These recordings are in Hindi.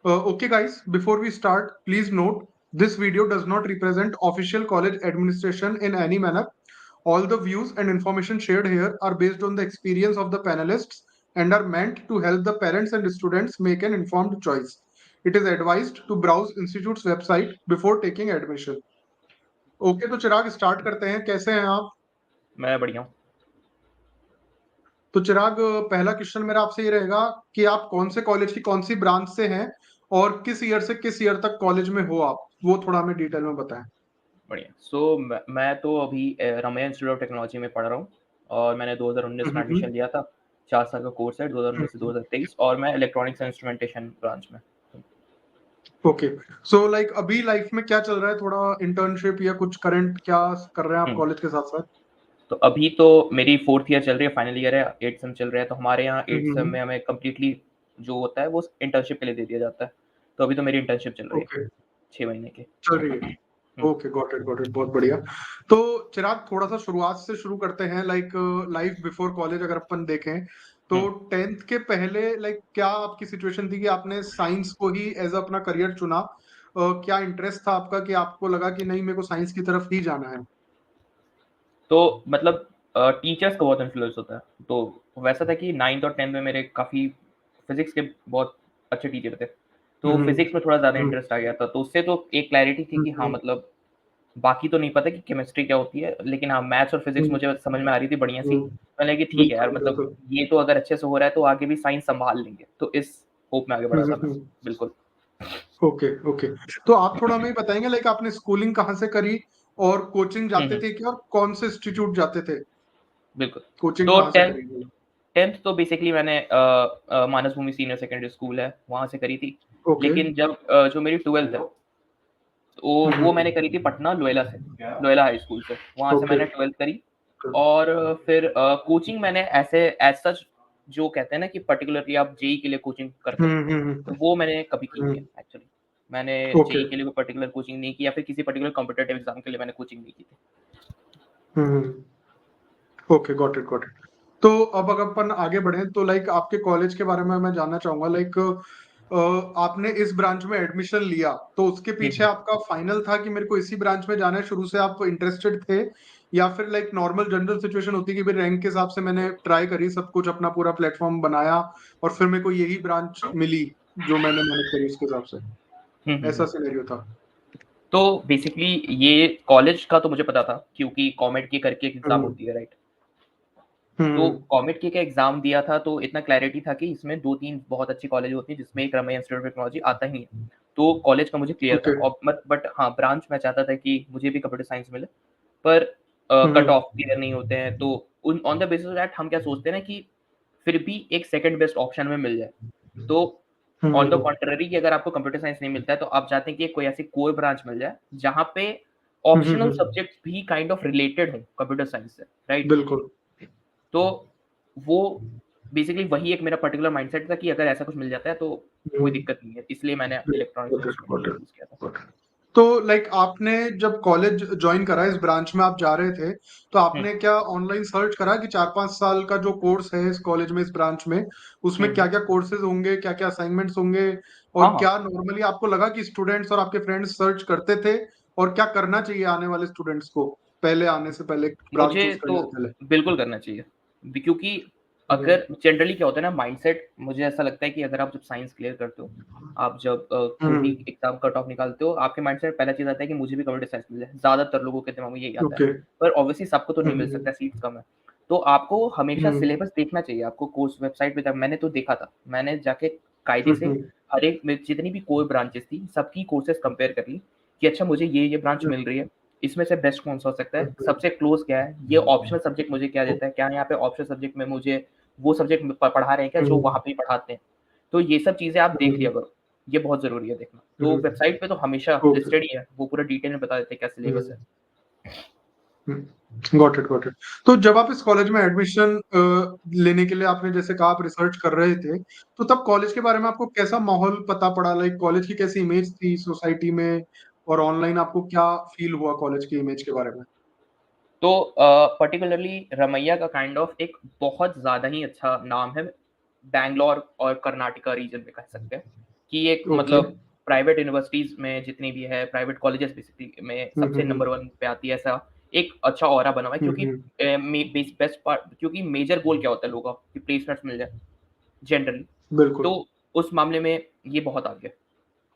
Okay, guys, before we start, please note this video does not represent official college administration in any manner. All the views and information shared here are based on the experience of the panelists and are meant to help the parents and students make an informed choice. It is advised to browse institute's website before taking admission. Okay, तो चिराग स्टार्ट करते हैं. कैसे हैं आप? मैं बढ़िया हूँ. तो चिराग, पहला क्वेश्चन मेरा आपसे ये रहेगा कि आप कौन से कॉलेज की कौन सी ब्रांच से हैं और किस ईयर से किस ईयर तक कॉलेज में हो आप, वो थोड़ा हमें डिटेल में बताएं. बढ़िया. सो मैं तो अभी रमैया इंस्टीट्यूट ऑफ टेक्नोलॉजी में पढ़ रहा हूँ और मैंने 2019 में एडमिशन लिया था. 4 साल का कोर्स है, 2019 से 2023, और मैं इलेक्ट्रॉनिक्स एंड इंस्ट्रूमेंटेशन ब्रांच में. ओके, सो लाइक अभी लाइफ में क्या चल रहा है? थोड़ा इंटर्नशिप या कुछ करंट क्या कर रहे हैं आप कॉलेज के साथ साथ? तो अभी तो मेरी 4th ईयर चल रही है, फाइनल ईयर है, 8th सेम चल रहा है. तो हमारे यहाँ 8th सेम में हमें कम्प्लीटली जो होता है वो इंटर्नशिप के लिए दे दिया जाता है. तो अभी तो मेरी इंटर्नशिप चल रही है ओके, 6 महीने की. चल रही है. ओके, गॉट इट, बहुत बढ़िया. तो चिराग, थोड़ा सा शुरुआत से शुरू करते हैं. लाइक लाइफ बिफोर कॉलेज अगर अपन देखें तो 10th के पहले लाइक क्या आपकी सिचुएशन थी कि आपने साइंस को ही एज अपना करियर चुना? क्या इंटरेस्ट था आपका कि आपको लगा कि नहीं, मेरे को साइंस की तरफ ही जाना है? तो मतलब टीचर्स का बहुत इन्फ्लुएंस होता है. तो वैसा था कि 9th और 10th में मेरे काफ़ी फिजिक्स के बहुत अच्छे टीचर थे. तो फिजिक्स में थोड़ा ज़्यादा इंटरेस्ट आ गया था. तो उससे तो एक क्लैरिटी थी कि हाँ, मतलब बाकी तो नहीं पता कि केमिस्ट्री क्या होती है, लेकिन हाँ, मैथ्स और फिजिक्स मुझे समझ में आ रही थी बढ़िया सी. मैंने कि ठीक है यार, बिल्कुल मतलब बिल्कुल. ये तो अगर अच्छे से हो रहा है तो आगे भी साइंस संभाल लेंगे. तो इस होप में आगे बढ़ा था मैं. बिल्कुल. ओके ओके, तो आप थोड़ा हमें बताएंगे लाइक आपने स्कूलिंग कहाँ से करी और कोचिंग जाते थे क्या, और कौन से इंस्टीट्यूट जाते थे? बिल्कुल. कोचिंग तो कहाँ से करी? 10th तो बेसिकली मैंने मानस भूमि सीनियर सेकेंडरी स्कूल है, वहाँ से करी थी. ओके. लेकिन जब जो मेरी 12th है, तो वो मैंने करी थी पटना लोयला से, लोयला हाई स्कूल से. वहाँ से ओके. मैंने 12th करी. और फिर कोचिंग मैंने ऐसे एज सच जो कहते हैं ना कि पर्टिकुलरली आप जेई के लिए कोचिंग करते हो, तो वो मैंने कभी की नहीं है एक्चुअली. मैंने ओके. जेई के लिए कोई पर्टिकुलर कोचिंग नहीं की, या फिर किसी पर्टिकुलर कॉम्पिटिटिव एग्जाम के लिए मैंने कोचिंग नहीं की थी. Okay, got it. तो अब अगर अपन आगे बढ़े तो लाइक आपके कॉलेज के बारे में मैं जानना चाहूंगा. लाइक आपने इस ब्रांच में एडमिशन लिया तो उसके पीछे आपका फाइनल था कि मेरे को इसी ब्रांच में जाना है, शुरू से आप इंटरेस्टेड थे, या फिर लाइक नॉर्मल जनरल सिचुएशन होती है कि भाई रैंक के हिसाब से मैंने ट्राई करी, सब कुछ अपना पूरा प्लेटफॉर्म बनाया और फिर मेरे को यही ब्रांच मिली जो मैंने मेहनत करी उसके हिसाब से, ऐसा सिनेरियो था? तो बेसिकली ये कॉलेज का तो मुझे पता था क्योंकि कॉमेड की करके एक एग्जाम होती है, राइट. तो कॉमेड के एग्जाम दिया था तो इतना क्लैरिटी था कि इसमें 2-3 बहुत अच्छी कॉलेज होती है जिसमें एक रमैया इंस्टीट्यूट ऑफ टेक्नोलॉजी आता ही है. तो कॉलेज का मुझे क्लियर था. ओके. और बट हाँ, ब्रांच मैं चाहता था कि मुझे भी कंप्यूटर साइंस मिले, पर कट ऑफ क्लियर नहीं होते हैं. तो ऑन द बेसिस दैट हम क्या सोचते हैं ना कि फिर भी एक सेकंड बेस्ट ऑप्शन में मिल जाए. तो ऑन द कॉन्ट्ररी कि अगर आपको कंप्यूटर साइंस नहीं मिलता है तो आप चाहते हैं कि कोई ऐसी कोर ब्रांच मिल जाए जहाँ पे ऑप्शनल सब्जेक्ट्स भी काइंड ऑफ रिलेटेड हो कंप्यूटर साइंस से, राइट. बिल्कुल. तो वो बेसिकली वही एक मेरा पर्टिकुलर माइंडसेट था कि अगर ऐसा कुछ मिल जाता है तो कोई दिक्कत नहीं है, इसलिए मैंने electronics Got it, got instrumentation it, choose किया था. got it. तो लाइक आपने जब कॉलेज ज्वाइन करा, इस ब्रांच में आप जा रहे थे, तो आपने क्या ऑनलाइन सर्च करा कि 4-5 साल का जो कोर्स है इस कॉलेज में, इस ब्रांच में, उसमें क्या क्या कोर्सेज होंगे, क्या क्या असाइनमेंट्स होंगे, हाँ, और हाँ. क्या नॉर्मली आपको लगा कि स्टूडेंट्स और आपके फ्रेंड्स सर्च करते थे, और क्या करना चाहिए आने वाले स्टूडेंट्स को पहले आने से पहले, ब्रांच मुझे चूज तो करने से पहले? बिल्कुल करना चाहिए. क्योंकि अगर जनरली क्या होता है ना, माइंडसेट मुझे ऐसा लगता है कि अगर आप जब साइंस क्लियर करते हो, आप जब कोई भी एग्जाम कट ऑफ निकालते हो, आपके माइंडसेट पहला चीज आता है कि मुझे भी कंप्यूटर साइंस मिल जाए. ज्यादातर लोगों के दिमाग में यही आता है. ओके. पर ऑब्वियसली सबको तो नहीं मिल सकता, सीट्स कम है. तो आपको हमेशा सिलेबस देखना चाहिए. आपको कोर्स वेबसाइट पे मैंने तो देखा था, मैंने जाके कायदे से हर एक में जितनी भी कोर ब्रांचेस थी सबकी कोर्सेज कंपेयर कर ली कि अच्छा मुझे ये ब्रांच मिल रही है, इसमें से बेस्ट कौन सा हो सकता है, सबसे क्लोज क्या है, ये ऑप्शनल सब्जेक्ट मुझे क्या देता है, क्या यहाँ पे ऑप्शनल सब्जेक्ट में मुझे वो सब्जेक्ट पढ़ा रहे हैं क्या जो वहाँ पे ही पढ़ाते हैं. तो ये सब चीजें आप देख लिया करो, ये बहुत जरूरी है देखना. तो वेबसाइट पे तो हमेशा ओके. लिस्टेड ही है, वो पूरा डिटेल में बता देते हैं क्या सिलेबस है. Got it. तो जब आप इस कॉलेज में एडमिशन लेने के लिए, आपने जैसे कहा आप रिसर्च कर रहे थे, तो तब कॉलेज के बारे में आपको कैसा माहौल पता पड़ा? लाइक कॉलेज की कैसी इमेज थी सोसाइटी में, और ऑनलाइन आपको क्या फील हुआ कॉलेज की इमेज के बारे में? तो पर्टिकुलरली रमैया का काइंड ऑफ एक बहुत ज़्यादा ही अच्छा नाम है बैंगलोर और कर्नाटका रीजन में, कह सकते हैं. कि एक ओके। मतलब प्राइवेट यूनिवर्सिटीज़ में जितनी भी है, प्राइवेट कॉलेजेस बेसिकली में हुँ, हुँ, सबसे हुँ। नंबर 1 पे आती है, ऐसा एक अच्छा ऑरा बना हुआ है, हुँ, क्योंकि हुँ। मे बेस्ट पार्ट, क्योंकि मेजर गोल क्या होता है लोगों का कि प्लेसमेंट्स मिल जाए जनरली। बिल्कुल। तो उस मामले में ये बहुत आगे है,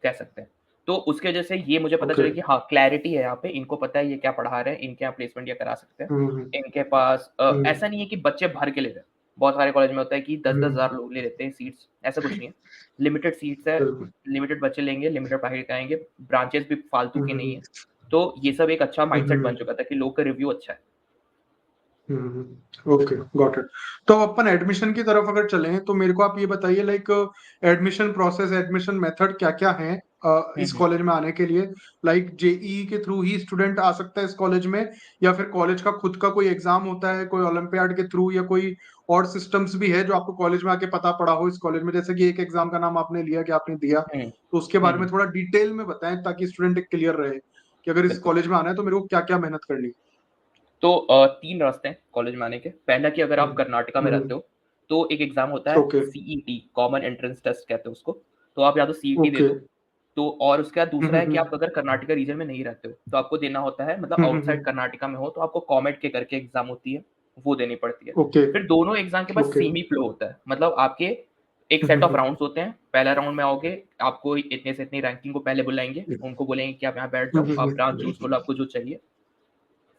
कह सकते हैं। तो उसकी वजह से ये मुझे पता ओके। चला कि हाँ, क्लैरिटी है यहाँ पे, इनको पता है ये क्या पढ़ा रहे हैं, इनके यहाँ प्लेसमेंट ये करा सकते हैं। हुँ, हुँ। इनके पास हुँ, ऐसा नहीं है कि बच्चे भर के ले रहे हैं। बहुत सारे कॉलेज में होता है कि 10-10 हुँ। हज़ार लोग ले लेते हैं सीट्स, ऐसा कुछ नहीं है। लिमिटेड सीट्स है, बिल्कुल। लिमिटेड बच्चे लेंगे, लिमिटेड पढ़ाई कराएँगे, ब्रांचेस भी फालतू हुँ, की हुँ, नहीं हुँ। है। तो ये सब एक अच्छा हुँ, माइंडसेट हुँ, बन हुँ। चुका था कि लोग का रिव्यू अच्छा है। Hmm, hmm. Okay, got it. तो अपन एडमिशन की तरफ अगर चलें, तो मेरे को आप ये बताइए like admission process, admission method क्या-क्या हैं हुँ, इस हुँ। कॉलेज में आने के लिए? लाइक जेईई के थ्रू ही स्टूडेंट आ सकता है इस कॉलेज में या फिर कॉलेज का खुद का कोई एग्ज़ाम होता है, कोई ओलंपियाड के थ्रू या कोई और सिस्टम्स भी है जो आपको कॉलेज में आके पता पड़ा हो इस कॉलेज में? जैसे कि एक एग्ज़ाम का नाम आपने लिया कि आपने दिया, हुँ। तो उसके हुँ, बारे में हुँ। थोड़ा डिटेल में बताएँ ताकि स्टूडेंट एक क्लियर रहे कि अगर इस बिल्कुल। कॉलेज में आना है तो मेरे को क्या-क्या मेहनत करनी है? तो 3 रास्ते हैं कॉलेज में आने के। पहला कि अगर हुँ। आप कर्नाटका में हुँ, रहते हुँ। हो, तो एक एग्ज़ाम होता है okay, CET, common entrance test कहते हैं उसको। तो आप या तो सीईटी दे ओके। दो, तो और उसके बाद हुँ, दूसरा हुँ, है कि आप हुँ। अगर कर्नाटका रीजन में नहीं रहते हो, तो आपको देना होता है, मतलब हुँ, हुँ, आउटसाइड हुँ। कर्नाटका में हो, तो आपको कॉमेट के करके एग्ज़ाम होती है, वो देनी पड़ती है। ओके, फिर दोनों एग्ज़ाम के बाद ओके। सेमी फ्लो होता है, मतलब आपके एक हुँ, set hmm, of hmm. Rounds होते हैं। पहला राउंड में आओगे, आपको इतने से इतनी रैंकिंग को पहले बुलाएँगे, उनको बोलेंगे कि आप यहाँ बैठ हुँ, जाओ, हुँ, आप ब्रांच चूज़ हुँ। कर लो आपको जो चाहिए।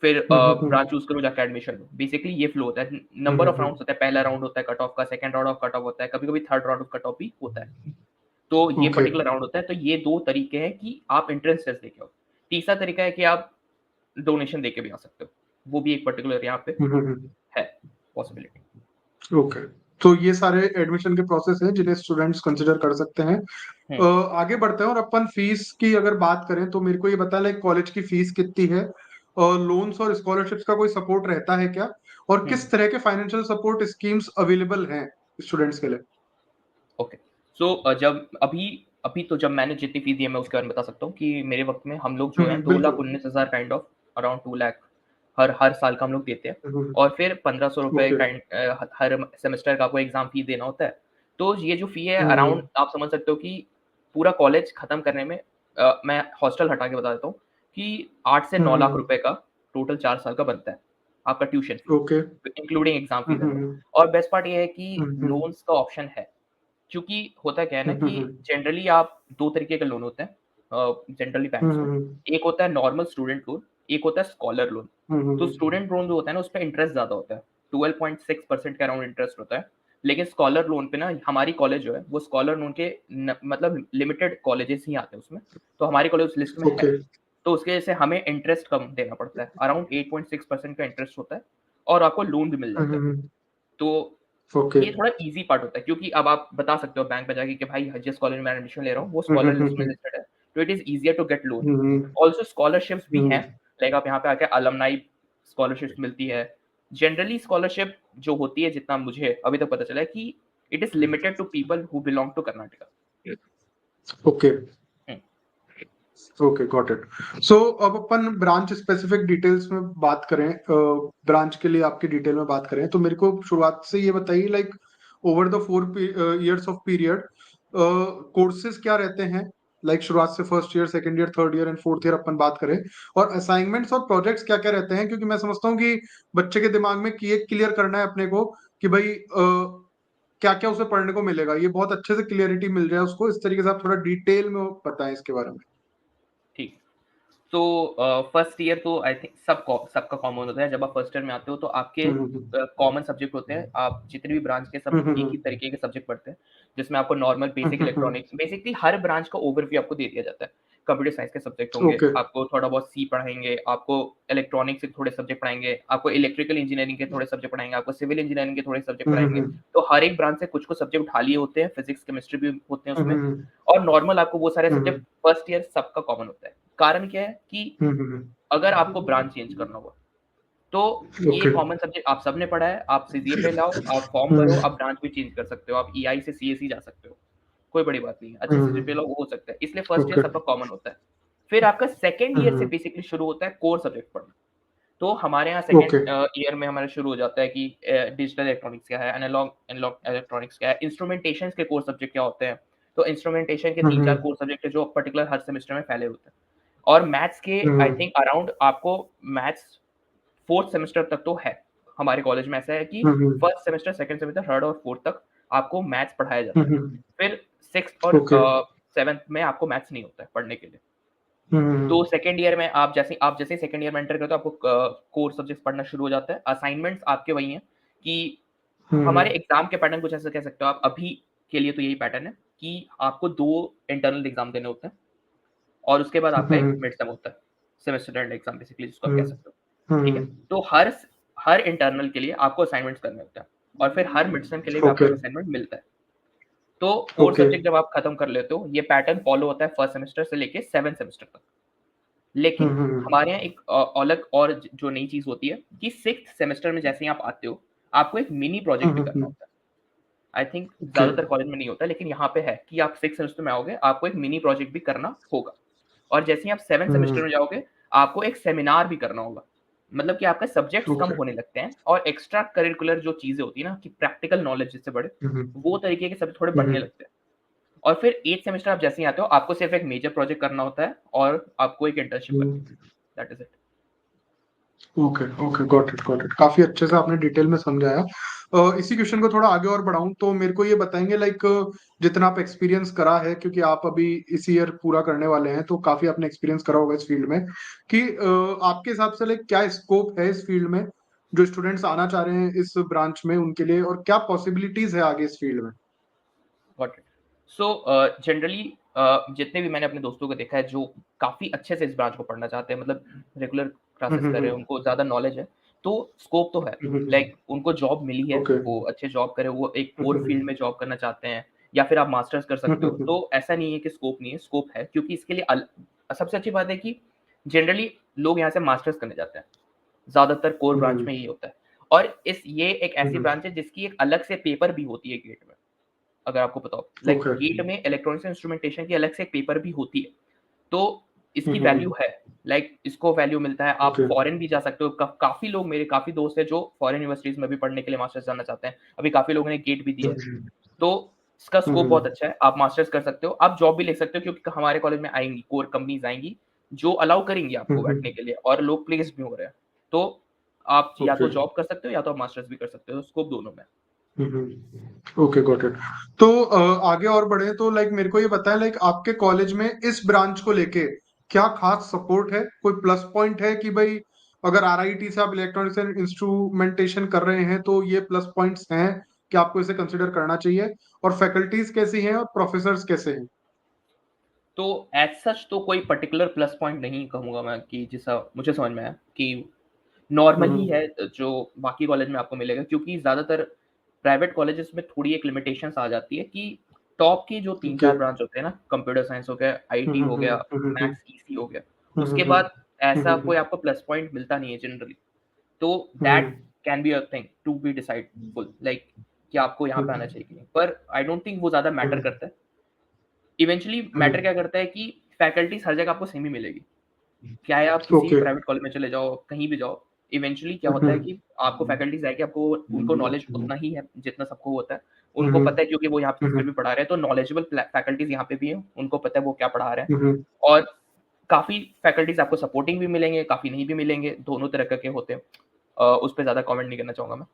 फिर हुँ, हुँ, ब्रांच हुँ। चूज़ करो, जाके एडमिशन लो। बेसिकली ये फ्लो होता है। हुँ, नंबर हुँ, ऑफ राउंड्स हुँ। होता है, पहला राउंड होता है कट ऑफ का, second round of cut off होता है, कभी-कभी third round of cut off भी होता है। तो ये ओके। पर्टिकुलर राउंड होता है, तो ये 2 तरीके हैं कि आप एंट्रेंस टेस्ट देके आओ। तीसरा तरीका है कि आप डोनेशन देके भी आ सकते हो। वो भी एक पर्टिकुलर यहाँ पे हुँ, हुँ, हुँ। है पॉसिबिलिटी। ओके। तो ये सारे एडमिशन के प्रोसेस हैं जिन्हें स्टूडेंट्स कंसिडर कर सकते हैं। हुँ। आगे बढ़ते हैं और अपन फीस की अगर बात करें तो मेरे को ये बताएँ लाइक कॉलेज की फीस कितनी है? लोन्स और स्कॉलरशिप्स का कोई सपोर्ट रहता है क्या? और हुँ, किस तरह के फाइनेंशियल सपोर्ट स्कीम्स अवेलेबल हैं स्टूडेंट्स के लिए? ओके। सो जब अभी अभी तो जब मैंने जितनी फीस दी है, मैं उसके बारे में बता सकता हूँ कि मेरे वक़्त में हम लोग हुँ, जो हैं हुँ, बिल्कुल। 2,19,000 काइंड ऑफ अराउंड 2 लाख हर हर साल का हम लोग देते हैं। हुँ, हुँ। और फिर ₹1500 ओके। हर सेमेस्टर का आपको एग्ज़ाम फी देना होता है। तो ये जो फी है हुँ, अराउंड, हुँ। आप समझ सकते हो कि पूरा कॉलेज खत्म करने में, मैं हॉस्टल हटा के बता देता हूँ कि 8 से हुँ, 9 लाख हुँ। रुपए का टोटल 4 साल का बनता है, आपका tuition fee, okay. Including exam hmm, fees hmm, and all. Hmm. और बेस्ट पार्ट ये है कि हुँ, हुँ। लोन्स का ऑप्शन है। क्योंकि होता क्या है ना हुँ, हुँ, कि हुँ। जनरली आप 2 तरीके के लोन होते हैं जनरली हुँ, बैंक्स हुँ, में। हुँ। एक होता है नॉर्मल स्टूडेंट लोन, एक होता है स्कॉलर लोन। हुँ, हुँ, तो हुँ। स्टूडेंट लोन जो होता है ना, उसपे इंटरेस्ट ज़्यादा होता है, 12.6% के अराउंड इंटरेस्ट होता है। लेकिन स्कॉलर लोन पे ना, हमारी कॉलेज जो है वो स्कॉलर लोन के मतलब लिमिटेड कॉलेजेस ही आते हैं उसमें, तो हमारी कॉलेज उस लिस्ट में है। ओके। तो उसकी वजह से हमें इंटरेस्ट कम देना पड़ता है, अराउंड 8.6% का इंटरेस्ट होता है, और आपको लोन भी मिल हुँ, जाता हुँ, है। हुँ। तो ओके। ये थोड़ा ईज़ी पार्ट होता है, क्योंकि अब आप बता सकते हो बैंक में जाके कि भाई जिस कॉलेज में मैं एडमिशन ले रहा हूँ, वो हुँ, हुँ, स्कॉलर हुँ, लिस्ट में हुँ। लिस्टेड है, तो it is easier to get loan. हुँ, हुँ। ऑल्सो स्कॉलरशिप्स भी हुँ। हैं, लाइक आप यहाँ पे आके अलुमनाई स्कॉलरशिप्स मिलती है। जनरली स्कॉलरशिप जो होती है, जितना मुझे अभी तक पता चला है कि it is limited to people who belong to Karnataka. Okay, hmm, okay, got it. So अब अपन ब्रांच स्पेसिफिक डिटेल्स में बात करें, ब्रांच के लिए आपकी डिटेल में बात करें, तो मेरे को शुरुआत से ये बताइए like over the 4 years of period courses क्या रहते हैं? लाइक शुरुआत से first year, second year, third year and fourth year अपन बात करें और असाइनमेंट्स और प्रोजेक्ट्स क्या-क्या रहते हैं? क्योंकि मैं समझता हूँ कि बच्चे के दिमाग में कि ये क्लियर करना है अपने को कि भई क्या-क्या उसे पढ़ने को मिलेगा। ये बहुत अच्छे से क्लैरिटी मिल जाए उसको, इस तरीके से आप थोड़ा डिटेल में बताएँ इसके बारे में। ठीक। तो फर्स्ट ईयर तो आई थिंक सबका कॉमन होता है। जब आप फर्स्ट ईयर में आते हो तो आपके हुँ, हुँ, हुँ। कॉमन सब्जेक्ट होते हैं। आप जितने भी ब्रांच के सब हुँ, हुँ, एक ही हुँ। तरीके के सब्जेक्ट पढ़ते हैं, जिसमें आपको नॉर्मल हुँ, बेसिक हुँ, हुँ। इलेक्ट्रॉनिक्स, बेसिकली हर ब्रांच का ओवरव्यू आपको दे दिया जाता है। कंप्यूटर साइंस के सब्जेक्ट होंगे, ओके। आपको थोड़ा बहुत सी पढ़ाएँगे, आपको इलेक्ट्रॉनिक्स के थोड़े सब्जेक्ट पढ़ाएँगे, आपको इलेक्ट्रिकल इंजीनियरिंग के थोड़े सब्जेक्ट पढ़ाएँगे, आपको सिविल इंजीनियरिंग के थोड़े सब्जेक्ट हुँ, हुँ, पढ़ाएँगे। हुँ। तो हर एक ब्रांच से कुछ-कुछ सब्जेक्ट उठा लिए होते हैं, फिजिक्स, केमिस्ट्री भी होते हैं हुँ, उसमें। हुँ, हुँ। और नॉर्मल आपको वो सारे हुँ, सब्जेक्ट हुँ। फर्स्ट ईयर सबका कॉमन होता है। कारण क्या है कि हुँ, हुँ, हुँ। अगर आपको ब्रांच चेंज करना हुआ, तो ये ओके। कॉमन सब्जेक्ट आप सबने पढ़ा है, आप सीजीपीए लाओ, आप फॉर्म भरो, हुँ, आप ब्रांच भी चेंज कर सकते हो, आप ईआई से सीएसई जा सकते हो, कोई बड़ी बात नहीं है, अच्छे हुँ, सीजीपीए हुँ। लाओ, वो हो सकता है, इसलिए फर्स्ट ईयर ओके। सबका कॉमन होता है। फिर आपका सेकंड हुँ, ईयर से हुँ। बेसिकली शुरू होता है कोर सब्जेक्ट पढ़ना। तो हमारे यहाँ ओके। सेकंड ईयर में हमारा शुरू हो जाता है कि डिजिटल इलेक्ट्रॉनिक्स क्या है, एनालॉग एनालॉग इलेक्ट्रॉनिक्स क्या है, इंस्ट्रूमेंटेशंस के कोर सब्जेक्ट क्या होते हैं, तो इंस्ट्रूमेंटेशन के 3-4 हम्म कोर सब्जेक्ट है जो पर्टिकुलर हर सेमेस्टर में फैले होते हैं। और मैथ्स के आई हम्म थिंक अराउंड आपको मैथ्स 4th सेमेस्टर तक तो है। हमारे कॉलेज में ऐसा है कि hmm first semester, second semester, third और फोर्थ तक आपको मैथ्स पढ़ाया जाता है। हम्म फिर 6th और ओके 7th में आपको मैथ्स नहीं होता है पढ़ने के लिए। तो हम्म सेकंड ईयर में आप जैसे सेकंड ईयर में एंटर करते हो आपको कोर सब्जेक्ट्स पढ़ना शुरू हो जाता है। असाइनमेंट्स आपके वही हैं कि हमारे हम्म एग्जाम के पैटर्न कुछ ऐसा कह सकते हो आप अभी के लिए तो यही पैटर्न है कि आपको 2 इंटरनल एग्जाम देने होते हैं और उसके बाद आपका एक हम्म मिड टर्म होता है। सेमेस्टर एंड एग्जाम बेसिकली जिसको आप कह हम्म सकते हो। ठीक है? तो हर हर इंटरनल के लिए आपको असाइनमेंट्स करने होते हैं और फिर हर मिड टर्म के लिए भी आपको ओके एक असाइनमेंट मिलता है। तो कोर ओके सब्जेक्ट जब आप खत्म कर लेते हो, ये पैटर्न फॉलो होता है फर्स्ट सेमेस्टर से लेके 7th सेमेस्टर तक। लेकिन हम्म हमारे यहाँ एक अलग और जो नई चीज़ होती है कि 6th सेमेस्टर में जैसे ही आप आते हो, आपको एक मिनी प्रोजेक्ट भी करना हम्म होता है। आई थिंक ओके ज़्यादातर कॉलेज में नहीं होता, लेकिन यहाँ पे है कि आप 6th सेमेस्टर में आओगे, आपको एक मिनी प्रोजेक्ट भी करना होगा। और जैसे ही आप 7th सेमेस्टर हम्म में जाओगे, आपको एक सेमिनार भी करना होगा। मतलब कि आपके सब्जेक्ट्स कम ओके होने लगते हैं और एक्स्ट्रा करिकुलर जो चीज़ें होती है ना कि प्रैक्टिकल नॉलेज जिससे बढ़े, हम्म वो तरीके के सब्जेक्ट थोड़े बढ़ने हम्म लगते हैं। और फिर 8th सेमेस्टर आप जैसे ही आते हो, आपको सिर्फ एक मेजर प्रोजेक्ट करना होता है और आपको एक इंटर्नशिप करनी हम्म होती है। That is it. Okay okay got it काफी अच्छे से आपने डिटेल में समझाया। इसी क्वेश्चन को थोड़ा आगे और बढ़ाऊं तो मेरे को ये बताएंगे लाइक जितना आप एक्सपीरियंस करा है क्योंकि आप अभी इस ईयर पूरा करने वाले हैं तो काफी आपने एक्सपीरियंस करा होगा इस फील्ड में कि आपके हिसाब से लाइक क्या स्कोप है इस फील्ड में जो स्टूडेंट्स आना चाह रहे हैं इस ब्रांच में उनके लिए और क्या पॉसिबिलिटीज है आगे इस फील्ड में। Got it. सो जनरली जितने भी मैंने अपने दोस्तों को देखा है जो काफ़ी अच्छे से इस ब्रांच को पढ़ना चाहते हैं, मतलब रेगुलर क्लासेस कर रहे हैं, हम्म उनको ज़्यादा नॉलेज है, तो स्कोप तो है। हम्म लाइक उनको जॉब मिली है, ओके वो अच्छे जॉब करे, वो एक कोर हम्म फील्ड में जॉब करना चाहते हैं या फिर आप मास्टर्स कर सकते हो। हम्म तो ऐसा नहीं है कि स्कोप नहीं है, स्कोप है क्योंकि इसके लिए सबसे अच्छी बात है कि जनरली लोग यहाँ से मास्टर्स करने जाते हैं। ज़्यादातर कोर ब्रांच में यही होता है। और ये एक ऐसी हम्म ब्रांच है जिसकी एक अलग से पेपर भी होती है गेट में। अगर आपको पता हो। लाइक ओके गेट में इलेक्ट्रॉनिक्स इंस्ट्रूमेंटेशन की अलग से एक पेपर भी होती है। तो इसकी हम्म वैल्यू है। लाइक इसको वैल्यू मिलता है। आप ओके फॉरेन भी जा सकते हो। काफ़ी लोग मेरे काफ़ी दोस्त हैं जो फॉरेन यूनिवर्सिटीज़ में भी पढ़ने के लिए मास्टर्स जाना चाहते हैं। अभी काफ़ी लोगों ने गेट भी दिया है। तो इसका स्कोप बहुत हम्म अच्छा है। आप मास्टर्स कर सकते हो। आप जॉब भी ले सकते हो क्योंकि हमारे कॉलेज में आएँगी, कोर कंपनीज़ आएँगी, जो अलाउ करेंगी आपको बैठने हम्म के लिए और लोग प्लेस्ड भी हो रहे हैं। तो आप या ओके तो जॉब कर सकते हो या तो आप मास्टर्स भी कर सकते हो। स्कोप दोनों में है। Okay got it. तो आगे और बढ़े तो लाइक मेरे को ये बताएं लाइक आपके कॉलेज में इस ब्रांच को लेके क्या खास सपोर्ट है कोई प्लस पॉइंट है कि भाई अगर आरआईटी से आप इलेक्ट्रॉनिक्स एंड इंस्ट्रूमेंटेशन कर रहे हैं तो ये प्लस पॉइंट्स हैं कि आपको इसे कंसिडर करना चाहिए और फैकल्टीज कैसी हैं और प्रोफेसर्स कैसे हैं। तो एज़ सच तो कोई पर्टिकुलर प्लस पॉइंट नहीं कहूँगा मैं कि जैसा मुझे समझ में आया कि नॉर्मल ही हम्म है जो बाकी कॉलेज में आपको मिलेगा क्योंकि ज़्यादातर प्राइवेट कॉलेजेस में थोड़ी एक लिमिटेशंस आ जाती है कि टॉप के जो ओके 3-4 ब्रांच होते हैं ना, कंप्यूटर साइंस हो गया, आईटी हो गया, हम्म मैथ्स, ईसी हो गया, उसके बाद ऐसा कोई आपको प्लस पॉइंट मिलता नहीं है जनरली। तो that can be a thing to be decideful like कि आपको यहाँ पे आना चाहिए कि नहीं। पर आई डोंट थिंक वो ज़्यादा मैटर करता है। इवेंचुअली मैटर क्या करता है कि फैकल्टीज़ हर जगह आपको सेम ही मिलेगी। चाहे आप किसी भी ओके प्राइवेट कॉलेज में चले जाओ, कहीं भी जाओ, इवेंचुअली क्या होता है कि आपको फैकल्टीज़ आएँगे, आपको उनको नॉलेज उतना ही है जितना सबको होता है। उनको पता है क्योंकि वो यहाँ पे फिर भी पढ़ा रहे हैं, तो नॉलेजेबल फैकल्टीज़ यहाँ पे भी हैं, उनको पता है वो क्या पढ़ा रहे हैं। और काफ़ी फैकल्टीज़ आपको सपोर्टिंग भी मिलेंगे, काफ़ी नहीं भी मिलेंगे, दोनों तरह के होते हैं। उस पे ज़्यादा कमेंट नहीं करना चाहूँगा मैं।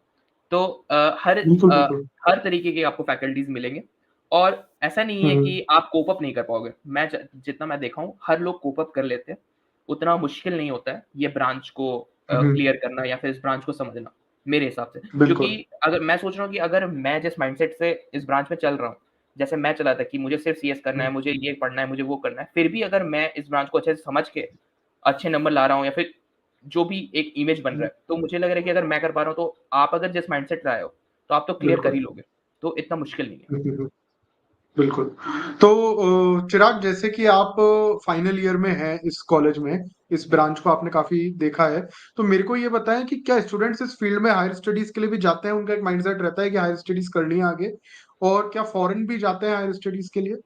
तो बिल्कुल बिल्कुल हर तरीके के आपको फैकल्टीज़ मिलेंगे और ऐसा नहीं है कि आप कोप अप नहीं कर पाओगे। मैं जितना मैं देखा हूँ, हर लोग कोप अप कर लेते हैं। उतना मुश्किल नहीं होता है ये ब्रांच को क्लियर करना या फिर इस ब्रांच को समझना, मेरे हिसाब से। क्योंकि बिल्कुल अगर मैं सोच रहा हूँ कि अगर मैं जिस माइंडसेट से इस ब्रांच में चल रहा हूँ, जैसे मैं चला था कि मुझे सिर्फ सीएस करना है, मुझे ये पढ़ना है, मुझे वो करना है, फिर भी अगर मैं इस ब्रांच को अच्छे से समझ के अच्छे नंबर ला रहा हूँ या फिर जो भी एक इमेज बन रहा है, तो मुझे लग रहा है कि अगर मैं कर पा रहा हूँ, तो आप अगर जिस माइंडसेट से आए हो, तो आप तो क्लियर कर बिल्कुल ही लोगे। तो इतना मुश्किल नहीं है। बिल्कुल। तो चिराग जैसे कि आप फाइनल ईयर में हैं इस कॉलेज में इस ब्रांच को आपने काफी देखा है तो मेरे को ये बताएं कि क्या स्टूडेंट्स इस फील्ड में हायर स्टडीज के लिए भी जाते हैं उनका एक माइंडसेट रहता है कि हायर स्टडीज करनी है आगे और क्या फॉरेन भी जाते हैं हायर स्टडीज के लिए।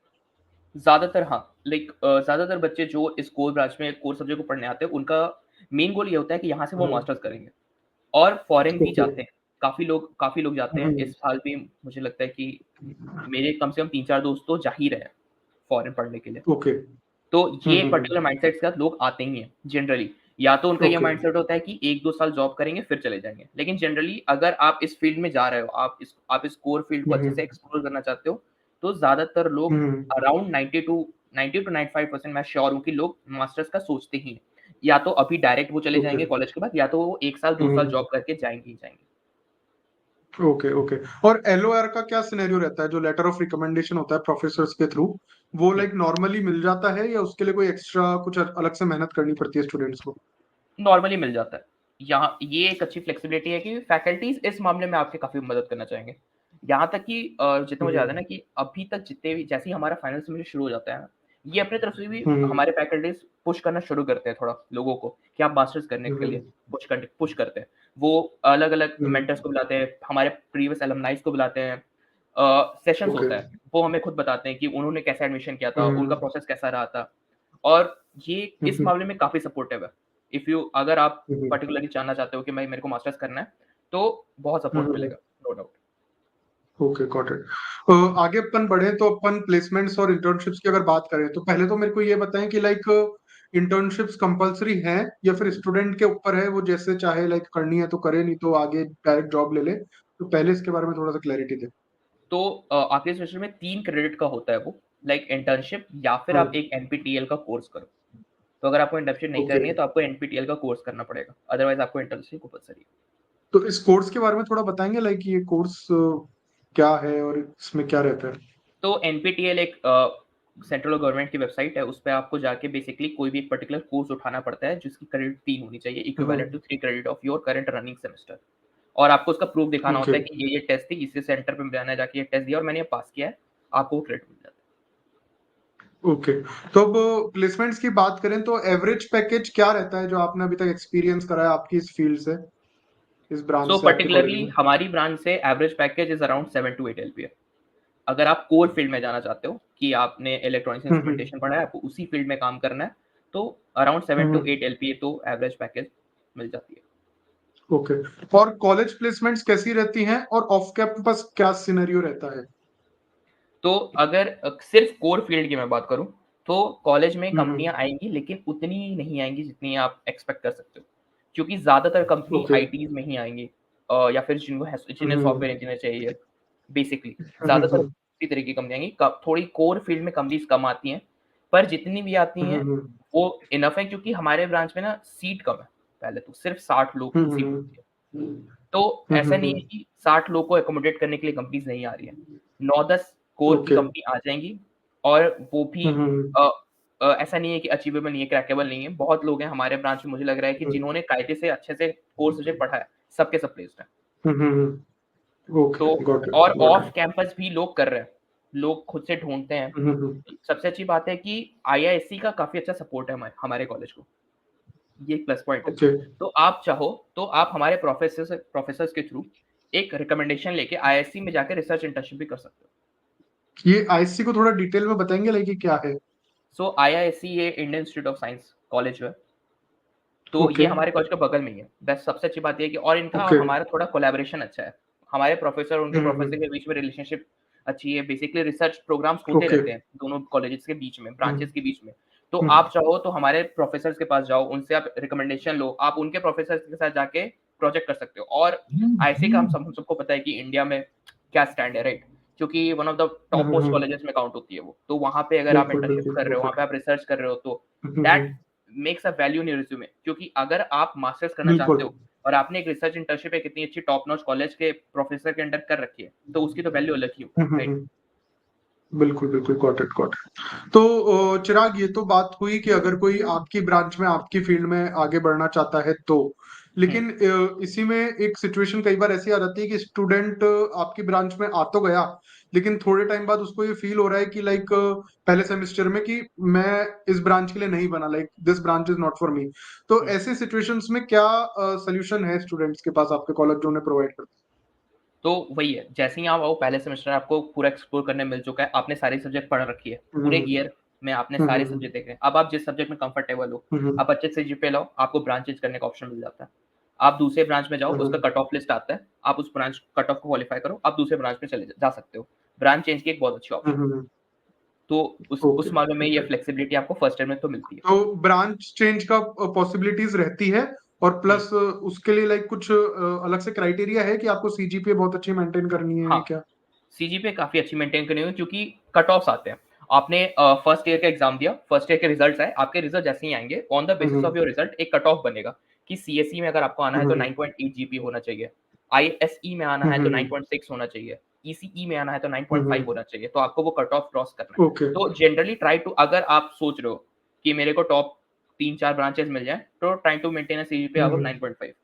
ज़्यादातर हाँ, लाइक ज़्यादातर बच्चे जो इस कोर ब्रांच में कोर सब्जेक्ट को पढ़ने आते हैं, उनका मेन गोल ये होता है कि यहाँ से वो हम्म, मास्टर्स करेंगे और फॉरेन भी ओके जाते हैं। काफ़ी लोग जाते हैं। इस साल भी मुझे लगता है कि मेरे कम से कम 3-4 दोस्त तो जा ही रहे हैं फॉरेन पढ़ने के लिए। ओके। तो ये पर्टिकुलर माइंडसेट के साथ लोग आते ही हैं जनरली। या तो उनका ये ओके। माइंडसेट होता है कि 1-2 साल जॉब करेंगे फिर चले जाएँगे। लेकिन जनरली अगर आप इस फील्ड में जा रहे हो, आप इस कोर फील्ड को हुँ, अच्छे से हुँ। एक्सप्लोर करना चाहते हो, तो ज़्यादातर लोग हुँ, अराउंड 90 टू 95% मैं श्योर हूँ कि लोग मास्टर्स का सोचते ही हैं। या तो अभी डायरेक्ट वो चले ओके। जाएँगे कॉलेज के बाद या तो वो 1 साल 2 साल हुँ, जॉब करके जाएँगे ही जाएँगे। Okay, okay. और एलओआर का क्या सिनेरियो रहता है, जो लेटर ऑफ रिकमेंडेशन होता है प्रोफेसर्स के थ्रू, वो हुँ। लाइक नॉर्मली मिल जाता है या उसके लिए कोई एक्स्ट्रा कुछ अलग से मेहनत करनी पड़ती है स्टूडेंट्स को? नॉर्मली मिल जाता है। यहाँ ये एक अच्छी फ्लेक्सिबिलिटी है कि फैकल्टीज़ इस मामले में आपकी काफ़ी मदद करना चाहेंगे। यहाँ तक कि जितना हुँ, मुझे याद है ना हुँ। कि अभी तक जितने भी जैसे ही हमारा फाइनल सेमेस्टर शुरू हो जाता है ना, ये अपनी तरफ से भी हुँ, हुँ। हमारे फैकल्टीज़ पुश करना शुरू करते हैं थोड़ा लोगों को कि आप मास्टर्स करने हुँ, के लिए हुँ। पुश करते हैं। वो अलग-अलग हुँ, मेंटर्स को बुलाते हैं, हमारे प्रीवियस एलुमनाइज़ को बुलाते हैं। Sessions okay. होता है, वो हमें खुद बताते हैं कि उन्होंने कैसे एडमिशन किया था, हुँ, उनका हुँ। प्रोसेस कैसा रहा था। और ये हुँ, इस हुँ। मामले में काफ़ी सपोर्टिव है। अगर आप हुँ, हुँ। पर्टिकुलरली जानना चाहते हो कि मैं मेरे को मास्टर्स करना है, तो बहुत हुँ, सपोर्ट हुँ, हुँ। मिलेगा, no doubt. Okay, got it. आगे अपन बढ़े तो अपन प्लेसमेंट्स और इंटर्नशिप्स की अगर बात करें, तो पहले तो मेरे को ये बताएँ कि लाइक इंटर्नशिप्स कंपल्सरी हैं या फिर स्टूडेंट के ऊपर है, वो जैसे चाहे लाइक करनी है तो करे, नहीं तो आगे डायरेक्ट जॉब ले ले? तो पहले इसके बारे में थोड़ा-सा क्लैरिटी दें। तो आखिरी सेमेस्टर में 3 क्रेडिट का होता है वो, लाइक इंटर्नशिप या फिर हाँ, आप एक एनपीटीईएल का कोर्स करो। तो अगर आपको इंटर्नशिप नहीं ओके। करनी है, तो आपको एनपीटीईएल का कोर्स करना पड़ेगा, अदरवाइज़ आपको इंटर्नशिप कंपल्सरी है। तो इस कोर्स के बारे में थोड़ा बताएँगे, लाइक ये कोर्स क्या है और इसमें क्या रहता है? तो एनपीटीईएल एक सेंट्रल गवर्नमेंट की वेबसाइट है, उस पे आपको जाके बेसिकली कोई भी एक पर्टिकुलर कोर्स उठाना पड़ता है, जिसकी क्रेडिट 3 होनी चाहिए, हाँ, इक्विवेलेंट टू हाँ। 3 credit of your current running semester. और आपको उसका प्रूफ दिखाना ओके, होता है कि ये टेस्ट थी, इसी सेंटर पे मैंने जाके ये टेस्ट दिया और मैंने ये पास किया है, आपको वो क्रेडिट मिल जाता है। ओके। तो अब प्लेसमेंट्स की बात करें तो एवरेज पैकेज क्या रहता है, जो आपने अभी तक एक्सपीरियंस करा है आपकी इस फील्ड से, इस ब्रांच सो से आपके कॉलेज पर्टिकुलरली में? हमारी ब्रांच से average package is around 7 to 8 LPA. अगर आप कोर फील्ड में जाना चाहते हो कि आपने इलेक्ट्रॉनिक्स हुँ, हुँ। इंस्ट्रूमेंटेशन पढ़ा है, आपको उसी फील्ड में काम करना है, तो अराउंड हुँ, 7 टू हुँ। 8 एलपीए तो एवरेज पैकेज मिल जाती है। ओके। और कॉलेज प्लेसमेंट्स कैसी रहती हैं और ऑफ कैंपस क्या सिनेरियो रहता है? तो अगर सिर्फ कोर फील्ड की मैं बात करूँ, तो कॉलेज में हुँ, हुँ। कंपनियाँ आएँगी लेकिन उतनी नहीं आएँगी जितनी आप एक्सपेक्ट कर सकते हो। क्योंकि ज़्यादातर कंपनी ओके। आईटीज़ में ही आएँगी या फिर हुँ, जिन्हें सॉफ्टवेयर हुँ। इंजीनियर चाहिए बेसिकली। हुँ, हुँ, ज़्यादातर हुँ। इसी तरह की कंपनियाँ आएँगी। क थोड़ी कोर फील्ड में कंपनीज़ कम आती हैं, पर जितनी भी आती हुँ, हैं, हुँ, हुँ। वो इनफ है क्योंकि हमारे ब्रांच में ना सीट कम है, पहले तो सिर्फ 60 लोग हुँ, की हुँ, सीट हुँ। होती है। तो हुँ, हुँ, ऐसा नहीं है हुँ। कि 60 लोग को अकोमोडेट करने के लिए कंपनीज़ नहीं आ रही हैं। 9-10 कोर की ओके। कंपनी आ जाएँगी और वो भी हुँ, हुँ, हुँ। अ ऐसा नहीं है कि अचीवेबल नहीं है, क्रैकेबल नहीं है। बहुत लोग हैं हमारे ब्रांच में मुझे लग रहा है कि हुँ। जिन्होंने कायदे से अच्छे से कोर सब्जेक्ट पढ़ा है, सब के सब प्लेस्ड हैं। हुँ, हुँ, हुँ। तो ओके, गॉट इट, और गॉट ऑफ इट। कैंपस भी लोग कर रहे हैं। लोग खुद से ढूँढते हैं। हुँ, हुँ, हुँ। सबसे अच्छी बात है कि आईआईएससी का काफ़ी अच्छा सपोर्ट है हमारे कॉलेज को। ये एक प्लस पॉइंट है। ओके। तो आप चाहो तो आप हमारे प्रोफेसर्स के थ्रू एक रिकमेंडेशन लेके आईआईएससी में जाके रिसर्च इंटर्नशिप भी कर सकते हो। ये आईएससी को थोड़ा डिटेल में बताएँगे, लाइक ये क्या है? सो आईआईएससी ये Indian institute of science college है। तो ये ओके, हमारे कॉलेज के बगल में ही है। बस सबसे अच्छी बात ये है कि और इनका और ओके। हमारा थोड़ा कोलैबोरेशन अच्छा है। हमारे प्रोफेसर और उनके हुँ, हुँ, प्रोफेसर हुँ। के बीच में रिलेशनशिप अच्छी है। बेसिकली रिसर्च प्रोग्राम्स होते ओके। रहते हैं, दोनों कॉलेजेस के बीच में, हुँ, ब्रांचेस के बीच में। तो हुँ, आप चाहो तो हमारे प्रोफेसर्स के पास जाओ, उनसे आप रिकमेंडेशन लो, आप उनके प्रोफेसर्स के साथ जाके प्रोजेक्ट कर सकते हो। और आईआईएससी का हम सबको पता है कि इंडिया में क्या स्टैंड है, राइट? क्योंकि one of the hmm, top hmm, most hmm. Colleges में काउंट होती है वो। तो वहाँ पे अगर आप बिल्कुल, इंटर्नशिप बिल्कुल, कर रहे हो, वहाँ बिल्कुल। पे आप रिसर्च कर रहे हो, तो hmm, hmm, that hmm. Makes a value in your resume. क्योंकि अगर आप मास्टर्स करना चाहते बिल्कुल। हो और आपने एक रिसर्च इंटर्नशिप एक इतनी अच्छी टॉप नॉच कॉलेज के प्रोफेसर के अंडर कर रखी है, तो उसकी तो वैल्यू अलग ही होगी, हुँ, हुँ, राइट? हुँ। बिल्कुल, बिल्कुल, गॉट इट, गॉट इट। तो चिराग, ये तो बात हुई कि अगर कोई आपकी ब्रांच में, आपकी फील्ड में आगे बढ़ना चाहता है तो। हुँ, लेकिन इसी में एक सिचुएशन कई बार ऐसी आ जाती है कि स्टूडेंट आपकी ब्रांच में आ तो गया, लेकिन थोड़े टाइम बाद उसको ये फ़ील हो रहा है कि लाइक पहले सेमेस्टर में कि मैं इस ब्रांच के लिए नहीं बना, like this branch is not for me. तो हुँ। ऐसी सिचुएशंस में क्या सॉल्यूशन है स्टूडेंट्स के पास, आपके कॉलेज जो उन्हें प्रोवाइड करता तो वही है, जैसे ही आप आओ पहले सेमेस्टर आपको पूरा एक्सप्लोर करने मिल चुका है, आपने सारे सब्जेक्ट पढ़ रखी है, है? हुँ, पूरे हुँ, ईयर में आपने हुँ, सारे हुँ, हुँ, सब्जेक्ट देखे हैं। अब आप जिस सब्जेक्ट में कंफर्टेबल हो, हुँ, हुँ, आप अच्छे से जीपीए लाओ, आपको ब्रांच चेंज करने का ऑप्शन मिल जाता है। आप दूसरे ब्रांच में जाओ, उसका कट ऑफ लिस्ट आता है, आप उस ब्रांच कट ऑफ को क्वालीफाई करो, आप दूसरे ब्रांच में चले जा सकते हो। ब्रांच चेंज की एक बहुत अच्छी ऑप्शन है। तो उस ओके, मामले में ये ओके। फ्लेक्सिबिलिटी आपको फर्स्ट ईयर में तो मिलती है। तो ब्रांच चेंज का पॉसिबिलिटीज रहती है, और हुँ, प्लस उसके लिए लाइक कुछ अलग से क्राइटेरिया है कि आपको सीजीपीए बहुत अच्छी मेंटेन करनी है हाँ, क्या? सीजीपीए काफ़ी अच्छी मेंटेन करनी होगी क्योंकि कट ऑफ्स आते हैं। आपने फर्स्ट ईयर का एग्ज़ाम दिया, फर्स्ट ईयर के रिज़ल्ट्स आए, आपके रिज़ल्ट जैसे ही आएँगे, on the basis of your result एक कट ऑफ बनेगा कि सीएसई में अगर आपको आना है तो 9.8 जीपी होना चाहिए, आईएसई में आना है तो 9.6 होना चाहिए, ईसीई में आना है तो 9.5 होना चाहिए, तो आपको वो कट ऑफ क्रॉस करना है। ओके। तो जनरली ट्राई टू अगर आप सोच रहे हो कि मेरे को टॉप 3-4 ब्रांचेज़ मिल जाएँ, तो try to maintain a CGPA above 9.5।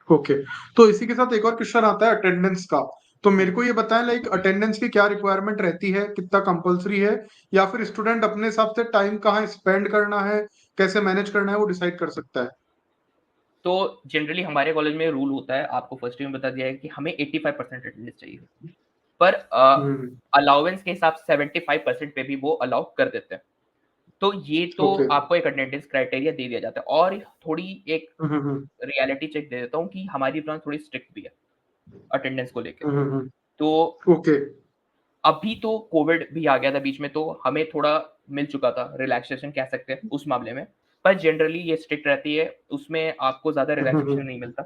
Okay. तो इसी के साथ एक और क्वेश्चन आता है अटेंडेंस का। तो हुँ। मेरे को ये बताएं लाइक अटेंडेंस की क्या रिक्वायरमेंट रहती है, कितना कंपलसरी है, या फिर स्टूडेंट अपने हिसाब से टाइम कहाँ स्पेंड करना है, कैसे मैनेज करना है, वो डिसाइड कर सकता है? तो जनरली हमारे कॉलेज में रूल होता है, आपको फर्स्ट ईयर में बता दिया है कि हमें 85% अटेंडेंस चाहिए। पर हम्म। अलाउंस के हिसाब से 75% पे भी वो अलाउ कर देते हैं। तो ये तो ओके। आपको एक अटेंडेंस क्राइटेरिया दे दिया जाता है और थोड़ी एक हम्म। रियलिटी चेक दे देता हूँ कि हमारी ब्रांच थोड़ी स्ट्रिक्ट भी है अटेंडेंस को लेके। हम्म। तो ओके। अभी तो कोविड भी आ गया था बीच में, तो हमें थोड़ा मिल चुका था, रिलैक्सेशन कह सकते हैं उस मामले में। पर जनरली ये स्ट्रिक्ट रहती है, उसमें आपको ज़्यादा रिलैक्सेशन नहीं मिलता।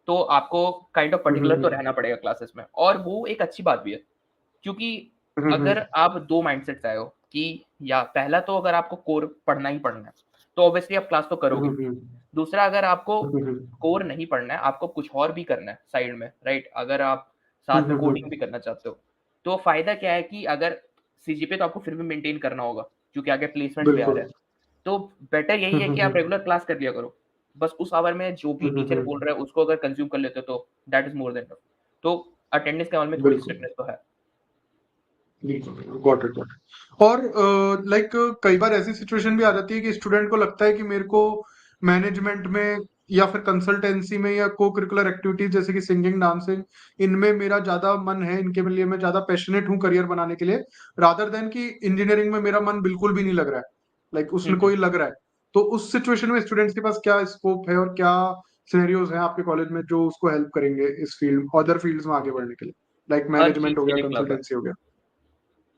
तो आपको काइंड ऑफ पर्टिकुलर तो रहना पड़ेगा क्लासेस में, और वो एक अच्छी बात भी है। क्योंकि अगर आप 2 माइंडसेट से आए हो कि या पहला तो अगर आपको कोर पढ़ना ही पढ़ना है, तो ऑब्वियसली आप क्लास तो करोगे। दूसरा, अगर आपको कोर नहीं पढ़ना है, आपको कुछ और भी करना है साइड में, राइट? अगर आप साथ में कोडिंग भी करना चाहते हो, तो फ़ायदा क्या है कि अगर सीजीपीए तो आपको फिर भी मेंटेन करना होगा, क्योंकि आगे प्लेसमेंट्स भी आ रहे बिल्कुल। हैं। तो बेटर यही है कि आप रेगुलर क्लास कर लिया करो। बस उस आवर में जो भी टीचर बोल रहा है उसको अगर कंज़्यूम कर लेते हो तो that is more than enough. तो अटेंडेंस के मामले में थोड़ी बिल्कुल। स्ट्रिक्टनेस तो है। बिल्कुल, गॉट इट, गॉट इट। और लाइक कई बार ऐसी सिचुएशन भी आ जाती है कि स्टूडेंट को लगता है कि मेरे को मैनेजमेंट में या फिर कंसल्टेंसी में या को करिकुलर एक्टिविटीज जैसे कि सिंगिंग, डांसिंग, इनमें मेरा ज्यादा मन है, इनके लिए मैं ज्यादा पैशनेट हूँ करियर बनाने के लिए, रादर देन कि इंजीनियरिंग में मेरा मन बिल्कुल भी नहीं लग रहा है, लाइक हुँ, उसमें हुँ। कोई लग रहा है। तो उस सिचुएशन में स्टूडेंट्स के पास क्या स्कोप है और क्या सिनेरियोज हैं आपके कॉलेज में जो उसको हेल्प करेंगे इस फील्ड, अदर फील्ड्स में आगे बढ़ने के लिए, लाइक हर मैनेजमेंट चीज़ हो के गया, लिए क्लब है। कंसल्टेंसी हो गया?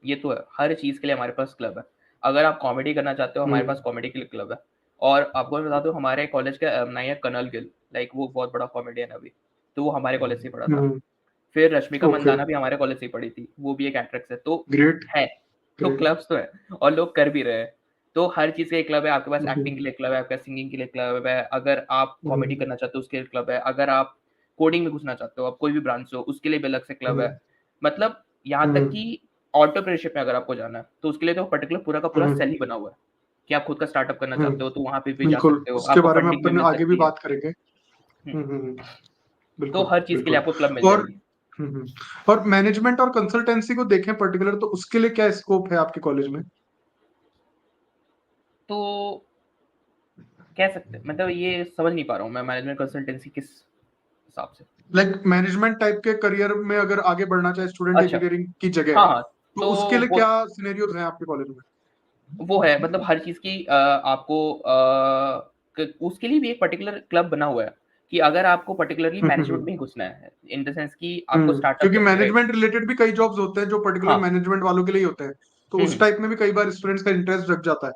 ये तो है, हर चीज़ के लिए हमारे पास क्लब है। अगर आप कॉमेडी करना चाहते हो, हमारे पास हम्म। कॉमेडी के लिए क्लब है। और आपको मैं बता दूँ, हमारे कॉलेज का अलुमनाई है कर्नल गिल, लाइक वो बहुत बड़ा कॉमेडियन है अभी। तो वो हमारे कॉलेज से ही पढ़ा था। हम्म। फिर रश्मिका ओके। मंदाना भी हमारे कॉलेज से ही पढ़ी थी, वो भी एक एक्ट्रेस है। तो ग्रेट। है, तो ग्रेट। क्लब्स तो है और लोग कर भी रहे हैं। तो हर चीज़ का एक क्लब है, आपके पास एक्टिंग के लिए क्लब है, आपके पास सिंगिंग के लिए क्लब है, अगर आप कॉमेडी करना चाहते हो उसके लिए क्लब है, अगर आप कोडिंग में घुसना चाहते हो, आप कोई भी ब्रांच से हो, उसके लिए भी अलग से क्लब है। मतलब यहाँ तक कि एंटरप्रेन्योरशिप में अगर आपको जाना है, तो उसके लिए तो पर्टिकुलर पूरा का पूरा सेल ही बना हुआ है, कि आप खुद का स्टार्टअप करना चाहते हो, तो वहाँ पे भी जा बिल्कुल, सकते हो, उसके आपको बारे में फंडिंग भी अपन मिल आगे भी सकती है। बात करेंगे। हुँ, तो बिल्कुल, हर चीज़ के लिए बिल्कुल। आपको क्लब मिल और जाएगी। और मैनेजमेंट और कंसल्टेंसी को देखें पर्टिकुलर, तो उसके लिए क्या स्कोप है आपके कॉलेज में? तो कह सकते हैं, मतलब ये समझ नहीं पा रहा हूँ मैं, मैनेजमेंट कंसल्टेंसी किस हिसाब से? लाइक मैनेजमेंट टाइप के करियर में अगर आगे बढ़ना चाहे स्टूडेंट अच्छा, इंजीनियरिंग की जगह, हाँ, हाँ, तो तो उसके लिए वो क्या सिनेरियोज हैं आपके कॉलेज में? वो है, मतलब हर चीज़ की आपको उसके लिए भी एक पर्टिकुलर क्लब बना हुआ है कि अगर आपको पर्टिकुलरली मैनेजमेंट में ही घुसना है, इन द सेंस कि आपको स्टार्टअप क्योंकि करना है, राइट? मैनेजमेंट रिलेटेड भी कई जॉब्स होते हैं जो पर्टिकुलर हाँ, मैनेजमेंट वालों के लिए ही होते हैं, तो हुँ, उस हुँ, टाइप में भी कई बार स्टूडेंट्स का इंटरेस्ट जग जाता है।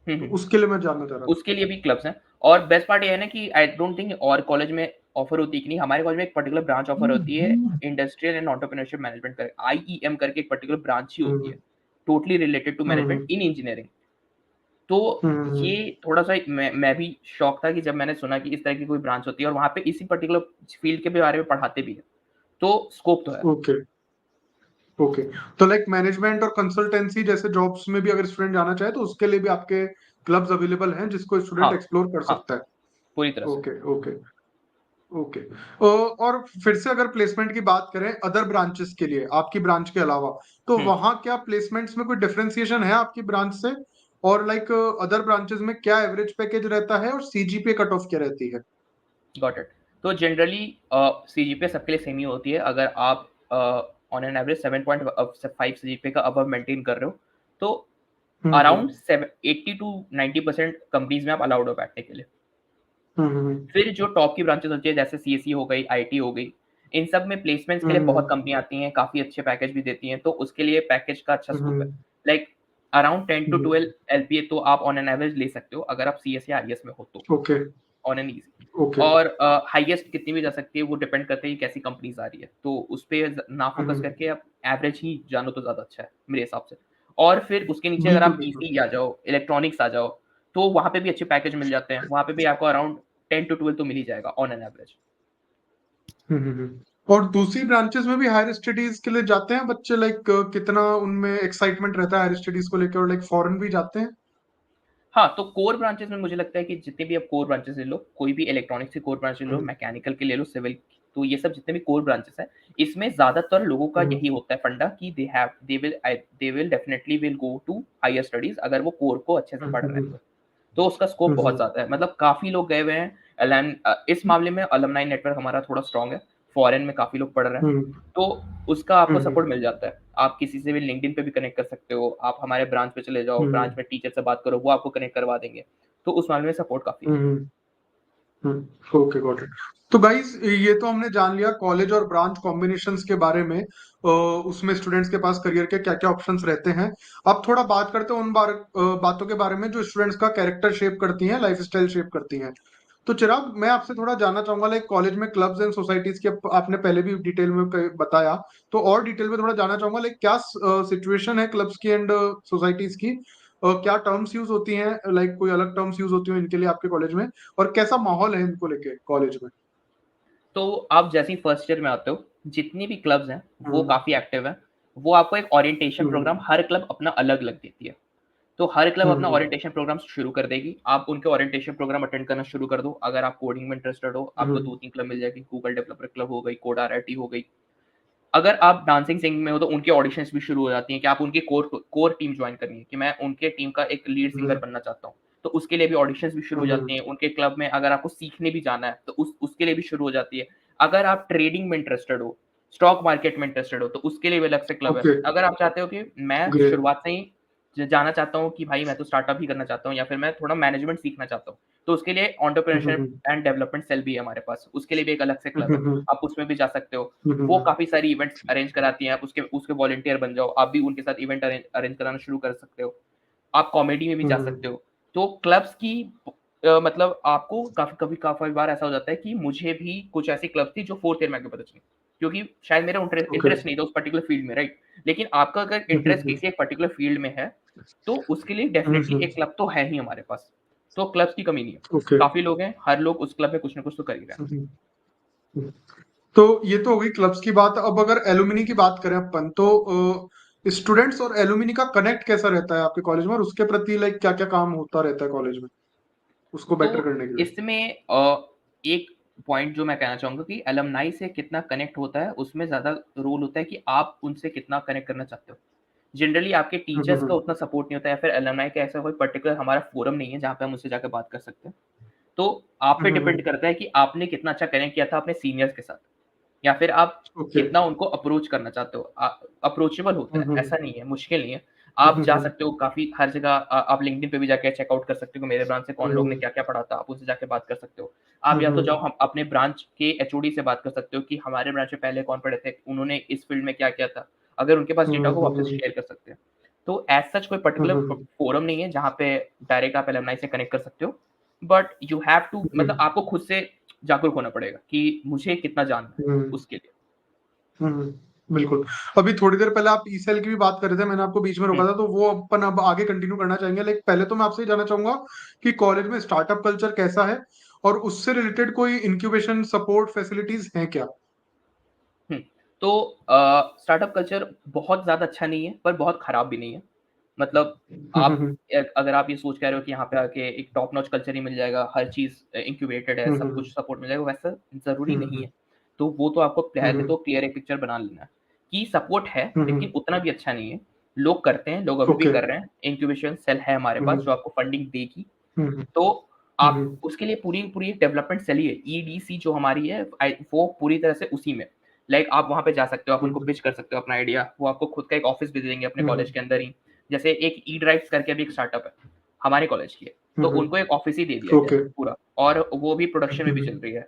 हुँ, तो हुँ। उसके लिए मैं जानना चाह रहा था। उसके लिए भी क्लब्स हैं और बेस्ट पार्ट ये है ना कि आई डोंट थिंक और कॉलेज में ऑफर होती है कि नहीं, हमारे कॉलेज में एक पर्टिकुलर ब्रांच ऑफर होती है, इंडस्ट्रियल एंड एंटरप्रेन्योरशिप मैनेजमेंट कर आईईएम करके एक पर्टिकुलर ब्रांच ही होती हम्म। है, totally related to management hmm. In engineering. तो ये हम्म। थोड़ा-सा मैं भी शॉक था कि जब मैंने सुना कि इस तरह की कोई ब्रांच होती है और वहाँ पे इसी पर्टिकुलर फील्ड के भी बारे में पढ़ाते भी हैं। तो स्कोप तो है। ओके। ओके। तो लाइक मैनेजमेंट और कंसल्टेंसी जैसे जॉब्स में भी अगर स्टूडेंट जाना चाहे तो उसके लिए भी आपके क्लब्स अवेलेबल हैं जिसको हाँ, स्टूडेंट एक्सप्लोर कर हाँ, सकता है? पूरी तरह से। Okay, okay, okay. और फिर से अगर प्लेसमेंट की बात करें अदर ब्रांचेस के लिए आपकी ब्रांच के अलावा, तो हुँ, वहां क्या प्लेसमेंट्स में कोई डिफरेंशिएशन है आपकी ब्रांच से? और लाइक अदर ब्रांचेस में क्या एवरेज पैकेज रहता है और सीजीपीए कट ऑफ क्या रहती है? Got it. तो जनरली सीजीपीए सबके लिए सेम ही होती है। अगर आप ऑन एन एवरेज 7.5 सीजीपीए का अबव मेंटेन कर रहे हो, तो हम्म। अराउंड 80 टू 90% कंपनीज़ में आप अलाउड हो बैठने के लिए। फिर जो टॉप की ब्रांचेस होती है जैसे सीएसई हो गई, आईटी हो गई, इन सब में प्लेसमेंट्स के लिए बहुत कंपनी आती हैं, काफ़ी अच्छे पैकेज भी देती हैं, तो उसके लिए पैकेज का अच्छा स्कोप है। लाइक अराउंड 10 टू 12 एलपीए तो आप ऑन एन एवरेज ले सकते हो अगर आप सीएस या आईएएस में हो तो, okay, on an easy. Okay. और हाईएस्ट कितनी भी जा सकती है वो डिपेंड करता है कि कैसी कंपनीज़ आ रही है। तो उस पे ना फोकस करके आप एवरेज ही जानो तो ज़्यादा अच्छा है मेरे हिसाब से। और फिर उसके नीचे अगर बिल्कुल, आप बिल्कुल। ईसी आ जाओ, इलेक्ट्रॉनिक्स आ जाओ, तो वहाँ पे भी अच्छे पैकेज मिल जाते हैं। वहाँ पे भी आपको अराउंड 10 टू 12 तो मिल ही जाएगा ऑन एन एवरेज। और दूसरी ब्रांचेस में भी हायर स्टडीज के लिए जाते हैं बच्चे, लाइक कितना उनमें एक्साइटमेंट रहता है हायर स्टडीज को लेकर, और लाइक फॉरेन भी जाते हैं? हाँ, तो कोर ब्रांचेस में मुझे लगता है कि जितने भी आप कोर ब्रांचेस ले लो, कोई भी इलेक्ट्रॉनिक्स की कोर ब्रांच ले लो, हम्म, मैकेनिकल की ले लो, सिविल की, तो ये सब जितने भी कोर ब्रांचेस हैं, इसमें ज़्यादातर लोगों का हम्म, यही होता है फंडा कि they will definitely will go to higher studies अगर वो कोर को अच्छे से पढ़ रहे हैं हम्म, तो। तो उसका स्कोप बहुत ज़्यादा है, मतलब काफ़ी लोग गए हुए हैं। इस मामले में अलुमनाई नेटवर्क हमारा थोड़ा स्ट्रॉन्ग है, फॉरेन में काफ़ी लोग पढ़ रहे हैं, हम्म, तो उसका आपको हम्म, सपोर्ट मिल जाता है। आप किसी से भी लिंक्डइन पे भी कनेक्ट कर सकते हो, आप हमारे ब्रांच पे चले जाओ, हम्म, ब्रांच में टीचर से बात करो, वो आपको कनेक्ट करवा देंगे। तो उस मामले में सपोर्ट काफ़ी है। हम्म, ओके, गॉट इट। तो गाइस, ये तो हमने जान लिया कॉलेज और ब्रांच कॉम्बिनेशंस के बारे में, उसमें स्टूडेंट्स के पास करियर के क्या क्या ऑप्शंस रहते हैं। अब थोड़ा बात करते हैं उन बातों के बारे में जो स्टूडेंट्स का कैरेक्टर शेप करती हैं, लाइफ स्टाइल शेप करती हैं। तो चिराग, मैं आपसे थोड़ा जानना चाहूंगा, लाइक कॉलेज में क्लब्स एंड सोसाइटीज के आपने पहले भी डिटेल में बताया, तो और डिटेल में थोड़ा जानना चाहूंगा, लाइक क्या सिचुएशन है क्लब्स की एंड सोसाइटीज की, क्या टर्म्स यूज होती हैं, लाइक कोई अलग टर्म्स यूज होती हो इनके लिए आपके कॉलेज में, और कैसा माहौल है इनको लेके कॉलेज में? तो आप जैसे ही फर्स्ट ईयर में आते हो, जितनी भी क्लब्स हैं, वो हम्म, काफ़ी एक्टिव हैं। वो आपको एक ओरिएंटेशन हम्म, प्रोग्राम हर क्लब अपना अलग-अलग देती है। तो हर क्लब अपना हम्म, ओरिएंटेशन प्रोग्राम शुरू कर देगी। आप उनके ओरिएंटेशन प्रोग्राम अटेंड करना शुरू कर दो। अगर आप कोडिंग में इंटरेस्टेड हो, आपको हम्म, 2-3 क्लब मिल जाएगी। गूगल डेवलपर क्लब हो गई, कोड आरआईटी हो गई। अगर आप डांसिंग सिंगिंग में हो तो उनकी ऑडिशंस भी शुरू हो जाती हैं कि आप उनकी कोर कोर टीम जॉइन करनी है कि मैं उनके टीम का एक लीड सिंगर हम्म, बनना चाहता हूँ। तो उसके लिए भी ऑडिशंस भी शुरू हो हम्म, जाती हैं। उनके क्लब में अगर आपको सीखने भी जाना है तो उसके लिए भी शुरू हो जाती है। अगर आप ट्रेडिंग में इंटरेस्टेड हो, स्टॉक मार्केट में इंटरेस्टेड हो तो उसके लिए भी अलग से क्लब है। ओके, अगर आप चाहते हो कि मैं ग्रेट। शुरुआत से ही जाना चाहता हूँ कि भाई मैं तो स्टार्टअप ही करना चाहता हूँ या फिर मैं थोड़ा मैनेजमेंट सीखना चाहता हूँ, तो उसके लिए एंटरप्रेन्योरशिप एंड डेवलपमेंट सेल भी है हमारे पास। उसके लिए भी एक अलग से क्लब है। आप उसमें भी जा सकते हो। वो काफ़ी सारी इवेंट्स अरेंज कराती हैं, आप उसके उसके वॉलंटियर बन जाओ, आप भी उनके साथ इवेंट अरेंज अरेंज कराना शुरू कर सकते हो। आप कॉमेडी में भी जा सकते हो। तो क्लब्स की मतलब आपको काफ़ी काफ़ी बार ऐसा हो जाता है कि मुझे भी कुछ ऐसी क्लब थी जो 4th ईयर में आके पता चली। क्योंकि शायद मेरा ओके। इंटरेस्ट नहीं था उस पर्टिकुलर फील्ड में, राइट? लेकिन आपका अगर इंटरेस्ट किसी एक पर्टिकुलर फील्ड में है, तो उसके लिए डेफ़िनिटली एक क्लब तो है ही हमारे पास। तो क्लब्स की कमी नहीं है। ओके। काफ़ी लोग हैं, हर लोग उस क्लब में कुछ ना कुछ तो कर ही रहे हैं। तो ये तो हो गई क्लब्स की बात। अब अगर एलुमनी की बात करें अपन, तो स्टूडेंट्स और एलुमनी का कनेक्ट कैसा रहता है आपके कॉलेज में, और उसके प्रति लाइक क्या क्या काम होता रहता है कॉलेज में उसको तो बेटर करने के लिए? इसमें एक पॉइंट जो मैं कहना चाहूँगा कि अलुमनाई से कितना कनेक्ट होता है, उसमें ज़्यादा रोल होता है कि आप उनसे कितना कनेक्ट करना चाहते हो। जनरली आपके टीचर्स का उतना सपोर्ट नहीं होता है या फिर अलुमनाई का ऐसा कोई पर्टिकुलर हमारा फोरम नहीं है, जहाँ पे हम उससे जाके बात कर सकते हैं। तो आप पे डिपेंड करता है कि आपने कितना अच्छा कनेक्ट किया था अपने सीनियर्स के साथ या फिर आप ओके। कितना उनको अप्रोच करना चाहते हो। अप्रोचेबल होता है, ऐसा नहीं है, मुश्किल नहीं है। आप जा हम्म, सकते हो काफ़ी हर जगह आप लिंक्डइन पे भी जाके चेकआउट कर सकते हो, मेरे ब्रांच से कौन लोग ने क्या-क्या पढ़ा था, आप उनसे जाके बात कर सकते हो। आप या तो जाओ हम अपने ब्रांच के एचओडी से बात कर सकते हो कि हमारे ब्रांच में पहले कौन पढ़े थे, उन्होंने इस फील्ड में क्या किया था। अगर उनके पास डेटा हो वो आपसे शेयर कर सकते हैं। तो एज़ सच कोई पर्टिकुलर फोरम नहीं है जहाँ पे डायरेक्ट आप एलुमनाई से कनेक्ट कर सकते हो। बट यू हैव टू मतलब आपको खुद से जागरूक होना पड़ेगा कि मुझे कितना जानना है उसके लिए। बिल्कुल। अभी थोड़ी देर पहले आप ई सेल की भी बात कर रहे थे, मैंने आपको बीच में रोका हुँ। था, तो वो अपन अब आगे कंटिन्यू करना चाहेंगे। लाइक पहले तो मैं आपसे ये जानना चाहूंगा कि कॉलेज में स्टार्टअप कल्चर कैसा है, और उससे रिलेटेड कोई इंक्यूबेशन सपोर्ट फैसिलिटीज हैं क्या? हुँ। तो स्टार्टअप कल्चर बहुत ज़्यादा अच्छा नहीं है, पर बहुत खराब भी नहीं है। मतलब आप अगर आप ये सोच के आ रहे हो कि यहाँ पे आके एक टॉप नॉच कल्चर ही मिल जाएगा, हर चीज़ इंक्यूबेटेड है, सब कुछ सपोर्ट मिल जाएगा, वैसा ज़रूरी नहीं है। तो वो तो आपको पहले तो क्लियर एक पिक्चर बना लेना है कि सपोर्ट है, लेकिन उतना भी अच्छा नहीं है। लोग करते हैं, लोग अभी भी ओके। कर रहे हैं। इंक्यूबेशन सेल है हमारे पास जो आपको फंडिंग देगी। हम्म, तो आप हम्म, उसके लिए पूरी डेवलपमेंट चली है। ईडीसी जो हमारी है वो पूरी तरह से उसी में। लाइक आप वहाँ पे जा सकते हो, आप उनको हम्म, पिच कर सकते हो अपना आइडिया। वो आपको खुद का एक ऑफ़िस भी दे देंगे अपने कॉलेज हम्म, के अंदर ही। जैसे एक ई ड्राइव्स करके भी एक स्टार्टअप है, हमारे कॉलेज की है। तो हम्म, उनको एक ऑफिस ही दे दिया गया ओके। पूरा, और वो भी प्रोडक्शन में भी हम्म, चल रही है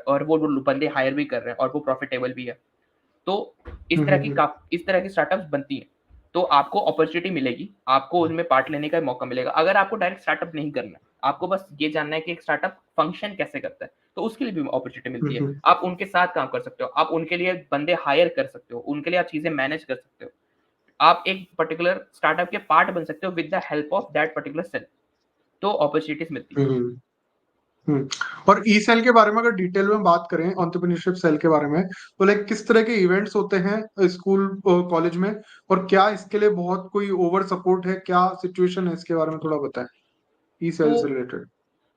और वो बंदे हायर भी कर रहे हैं और वो प्रॉफिटेबल भी है। तो हम्म, इस तरह की स्टार्टअप्स बनती हैं। तो आपको अपॉर्च्युनिटी मिलेगी, आपको उसमें पार्ट लेने का मौका मिलेगा। अगर आपको डायरेक्ट स्टार्टअप नहीं करना है, आपको बस ये जानना है कि एक स्टार्टअप फंक्शन कैसे करता है, तो उसके लिए भी अपॉर्च्युनिटी मिलती है। हम्म, आप उनके साथ काम कर सकते हो, आप उनके लिए बंदे हायर कर सकते हो, उनके लिए आप चीज़ें मैनेज कर सकते हो। आप एक पर्टिकुलर स्टार्टअप के पार्ट बन सकते हो with the help of that particular cell. तो अपॉर्च्युनिटीज़ मिलती हैं। हम्म, हम्म। और ई सेल के बारे में अगर डिटेल में बात करें, एंटरप्रेन्योरशिप सेल के बारे में, तो लाइक किस तरह के इवेंट्स होते हैं स्कूल कॉलेज में, और क्या इसके लिए बहुत कोई ओवर सपोर्ट है, क्या सिचुएशन है, इसके बारे में थोड़ा बताएं ई तो सेल से रिलेटेड।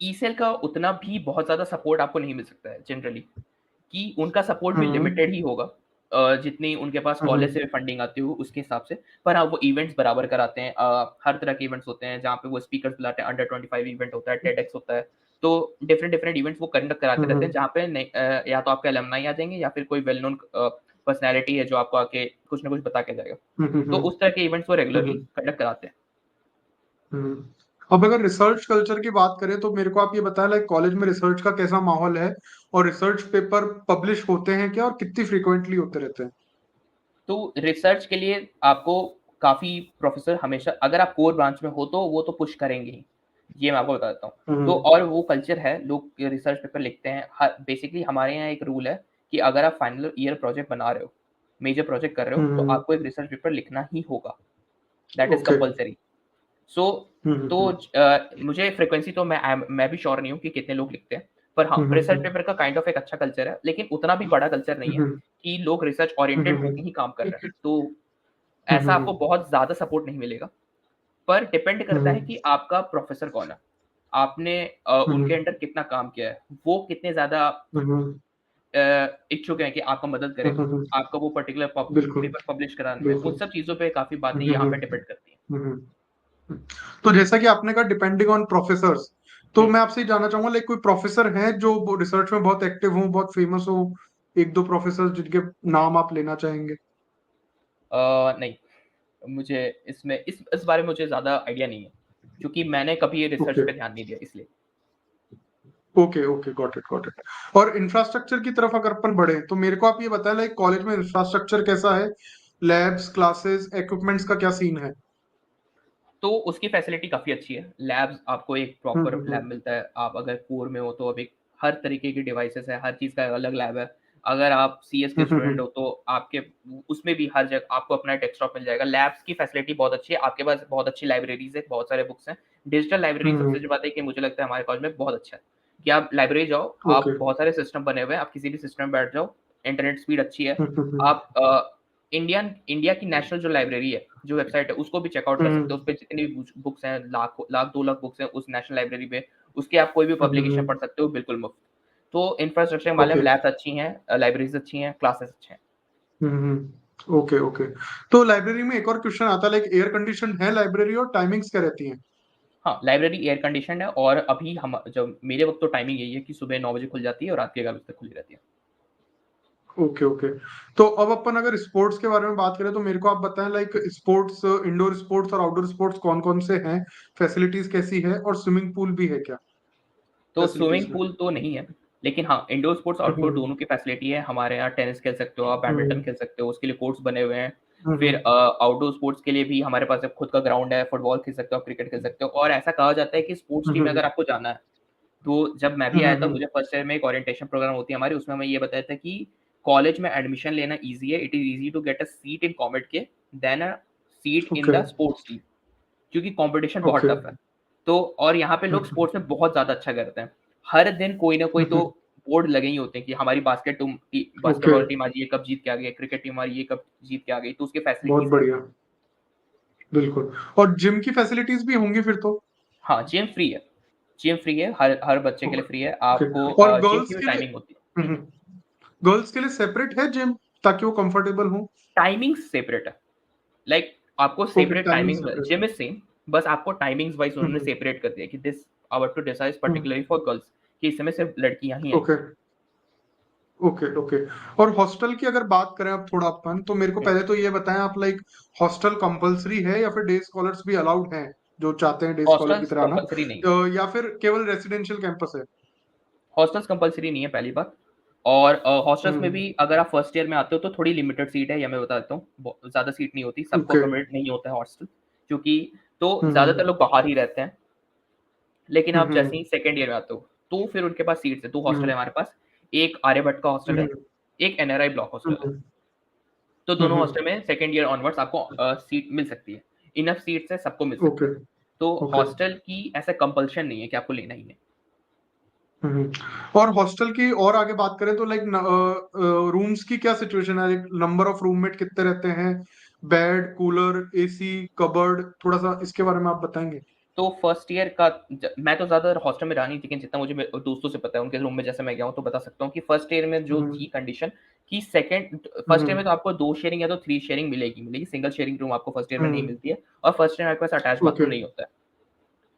ई-सेल का उतना भी बहुत ज़्यादा सपोर्ट आपको नहीं मिल सकता है जनरली, कि उनका सपोर्ट भी हम्म, लिमिटेड ही होगा। जितनी उनके पास कॉलेज हम्म, से फंडिंग आती हो उसके हिसाब से। पर हाँ, वो इवेंट्स बराबर कराते हैं। हर तरह के इवेंट्स होते हैं जहाँ पे वो स्पीकर्स बुलाते हैं, अंडर 25 इवेंट होता है, टेडएक्स होता है। तो डिफरेंट डिफरेंट इवेंट्स वो कंडक्ट कराते रहते हैं, हम्म, जहाँ पे या तो आपके एलुमनाई आ जाएँगे या फिर कोई वेल नोन पर्सनैलिटी है जो आपको आके कुछ ना कुछ बता के जाएगा। हम्म, तो उस तरह के इवेंट्स वो रेगुलरली हम्म, कंडक्ट कराते हैं। हम्म। अब अगर रिसर्च कल्चर की बात करें, तो मेरे को आप ये बताया लाइक कॉलेज में रिसर्च का कैसा माहौल है, और रिसर्च पेपर पब्लिश होते हैं क्या, और कितनी फ्रीक्वेंटली होते रहते हैं? तो रिसर्च के लिए आपको काफ़ी प्रोफ़ेसर हमेशा, अगर आप कोर ब्रांच में हो तो वो तो पुश करेंगे ही। ये मैं आपको बता देता हूँ। तो हम्म, और वो कल्चर है, लोग रिसर्च पेपर लिखते हैं। बेसिकली हमारे यहाँ एक रूल है कि अगर आप फाइनल ईयर प्रोजेक्ट बना रहे हो, मेजर प्रोजेक्ट कर रहे हो, तो हम्म, आपको एक रिसर्च पेपर लिखना ही होगा। That is okay. कंपल्सरी। सो हम्म, तो मुझे फ्रीक्वेंसी तो मैं भी श्योर नहीं हूँ कि कितने लोग लिखते हैं। पर हाँ, हम्म, रिसर्च पेपर का काइंड ऑफ एक अच्छा कल्चर है, लेकिन उतना भी बड़ा कल्चर नहीं है हम्म, कि लोग रिसर्च हम्म, ओरिएंटेड होके ही काम कर रहे हैं। तो ऐसा हम्म, आपको बहुत ज़्यादा सपोर्ट नहीं मिलेगा, पर डिपेंड करता है हम्म, कि आपका प्रोफ़ेसर कौन है। आपने उनके हम्म, अंडर कितना काम किया है, वो कितने ज़्यादा हम्म, इच्छुक हैं कि आपका मदद करें, हम्म, आपका वो पर्टिकुलर बिल्कुल, पेपर पब्लिश कराने में। उन बिल्कुल। सब चीज़ों पे काफ़ी बातें हम्म, यहाँ पे हम्म, डिपेंड करती हैं। हम्म, तो जैसा कि आपने कहा डिपेंडिंग ऑन प्रोफेसर्स, तो हुँ। मैं आपसे ये जानना चाहूंगा लाइक कोई प्रोफेसर है जो रिसर्च में बहुत एक्टिव हो, बहुत फेमस हो, एक दो प्रोफेसर जिनके नाम आप लेना चाहेंगे? नहीं, मुझे इसमें इस बारे में मुझे ज़्यादा आइडिया नहीं है, क्योंकि मैंने कभी ये रिसर्च ओके, पे ध्यान नहीं दिया इसलिए। Okay, okay, got it. और इंफ्रास्ट्रक्चर की तरफ अगर अपन बढ़े, तो मेरे को आप ये बताएं लाइक कॉलेज में इंफ्रास्ट्रक्चर कैसा है, लैब्स, क्लासेस, इक्विपमेंट्स का क्या सीन है? तो उसकी फैसिलिटी काफ़ी अच्छी है। लैब्स, आपको एक हम्म, प्रॉपर लैब हम्म, मिलता है। आप अगर कोर में हो तो अब एक हर तरीके की डिवाइसेज़ है, हर चीज़ का अलग लैब है। अगर आप सीएस के हम्म, स्टूडेंट हो तो आपके उसमें भी हर जगह आपको अपना डेस्कटॉप मिल जाएगा। लैब्स की फैसिलिटी बहुत अच्छी है, आपके पास बहुत अच्छी लाइब्रेरीज़ है, बहुत सारे बुक्स हैं। डिजिटल लाइब्रेरी सबसे हम्म, अच्छी बात है कि मुझे लगता है हमारे कॉलेज में बहुत अच्छा है, कि आप लाइब्रेरी जाओ, ओके। आप बहुत सारे सिस्टम बने हुए हैं, आप किसी भी सिस्टम में बैठ जाओ, इंटरनेट स्पीड अच्छी है। हम्म, आप इंडिया की नेशनल जो लाइब्रेरी है, जो वेबसाइट है, उसको भी चेकआउट कर सकते हो। हम्म, उसपे जितनी भी बुक्स हैं, लाख 2 लाख बुक्स हैं उस नेशनल लाइब्रेरी में, उसकी आप कोई भी पब्लिकेशन हम्म, पढ़ सकते हो बिल्कुल मुफ़्त। तो इंफ्रास्ट्रक्चर मामले ओके। में लैब्स अच्छी हैं, लाइब्रेरीज़ अच्छी हैं, क्लासेस अच्छे हैं। Okay, okay. तो लाइब्रेरी में एक और क्वेश्चन आता है लाइक एयर कंडीशन है लाइब्रेरी, और टाइमिंग्स क्या रहती हैं? हाँ, लाइब्रेरी एयर कंडीशन्ड है और अभी हम जब मेरे वक़्त तो टाइमिंग यही है कि सुबह 9 बजे खुल जाती है और रात के 11 बजे तक खुली रहती है। Okay, okay. तो अब अपन अगर स्पोर्ट्स के बारे में बात करें, तो मेरे को आप बताएं लाइक स्पोर्ट्स, इंडोर स्पोर्ट्स और आउटडोर स्पोर्ट्स कौन कौन से हैं, फैसिलिटीज कैसी है, और स्विमिंग पूल भी है क्या तो स्विमिंग फैसिलिटीज में? पूल तो नहीं है, लेकिन हाँ, इंडोर स्पोर्ट्स, आउटडोर हम्म, दोनों की फैसिलिटी है। हमारे यहाँ टेनिस खेल सकते हो आप, बैडमिंटन हम्म, खेल सकते हो, उसके लिए कोर्ट्स बने हुए हैं। फिर हम्म, आउटडोर स्पोर्ट्स के लिए भी हमारे पास एक खुद का ग्राउंड है, फुटबॉल खेल सकते हो आप, क्रिकेट खेल सकते हो। और ऐसा कहा जाता है कि स्पोर्ट्स टीम में हम्म, अगर आपको जाना है, तो जब मैं भी हम्म, आया था, मुझे फर्स्ट ईयर में एक ओरिएंटेशन प्रोग्राम होती है हमारी, उसमें हमें ये बताया था कि कॉलेज में एडमिशन लेना ईज़ी है, it is easy to get a seat in COMEDK then a seat in okay, the sports team, क्योंकि कॉम्पिटिशन बहुत ओके। टफ है। तो और यहाँ पे लोग हम्म, स्पोर्ट्स में बहुत ज़्यादा अच्छा करते हैं। हर दिन कोई ना कोई तो हम्म, बोर्ड लगे ही होते हैं कि हमारी ओके, बास्केटबॉल टीम आज ये कप जीत के आ गई है, क्रिकेट टीम हमारी ये कप जीत के आ गई, तो उसकी बहुत फैसिलिटीज़ हैं। बढ़िया, बिल्कुल। और जिम की फैसिलिटीज भी होंगी फिर तो? हाँ, जिम फ्री है। जिम फ्री है, हर हर बच्चे के लिए फ्री है। ओके। आपको और जिम गर्ल्स की भी के लिए? टाइमिंग होती है। गर्ल्स के लिए सेपरेट है जिम, ताकि वो कंफर्टेबल हो? टाइमिंग्स सेपरेट है। लाइक आपको okay, separate timing timing, separate. Gym is same, बस आपको टाइमिंग्स वाइज़ उन्होंने सेपरेट कर दिया कि this hour to decide particularly for girls, कि इस समय सिर्फ लड़कियाँ ही ओके, आएँगी। Okay, okay. और हॉस्टल की अगर बात करें अब थोड़ा अपन, तो मेरे को हुँ। पहले तो ये बताएं आप लाइक हॉस्टल कंपलसरी है, या फिर डे स्कॉलर्स भी अलाउड हैं जो चाहते हैं डे स्कॉलर की हॉस्टल्स तरह आना, कंपल्सरी नहीं है। या फिर केवल रेसिडेंशियल कैंपस है? हॉस्टल्स कंपल्सरी नहीं है पहली बात। और हॉस्टल्स में हम्म। भी अगर आप फर्स्ट ईयर में आते हो तो थोड़ी लिमिटेड सीट है, या मैं बता देता हूँ, ज़्यादा सीट नहीं होती, सबको ओके। अकोमोडेट नहीं होता है हॉस्टल, क्योंकि तो हम्म। ज़्यादातर लोग बाहर ही रहते हैं। लेकिन आप जैसे हम्म। ही सेकंड ईयर में आते हो, तो फिर उनके पास सीट्स है, 2 हॉस्टल हम्म। है हमारे पास। एक आर्यभट्ट का हॉस्टल है, हम्म। एक एनआरआई ब्लॉक हॉस्टल है। हम्म। तो दोनों हम्म। हॉस्टल में सेकंड ईयर ऑनवर्ड्स आपको सीट मिल सकती है। इनफ सीट्स है, सबको मिल सकती ओके। है। तो ओके। हॉस्टल की ऐसा कंपल्शन नहीं है कि आपको लेना ही है। हम्म। और हॉस्टल की और आगे बात करें तो लाइक रूम्स की क्या सिचुएशन है? नंबर ऑफ रूममेट कितने रहते हैं? बेड, कूलर, एसी, कबर्ड, थोड़ा सा इसके बारे में आप बताएंगे? तो फर्स्ट ईयर का मैं तो ज़्यादा हॉस्टल में रहा नहीं, लेकिन जितना मुझे दोस्तों से पता है, उनके रूम में जैसे मैं गया हूँ, तो बता सकता हूँ कि फर्स्ट ईयर में जो हम्म। थी कंडीशन कि सेकंड फर्स्ट ईयर हम्म। में तो आपको 2 शेयरिंग या तो 3 शेयरिंग मिलेगी, सिंगल शेयरिंग रूम आपको फर्स्ट ईयर में नहीं हम्म। मिलती है। और फर्स्ट ईयर में आपके पास अटैच ओके। बाथरूम नहीं होता है,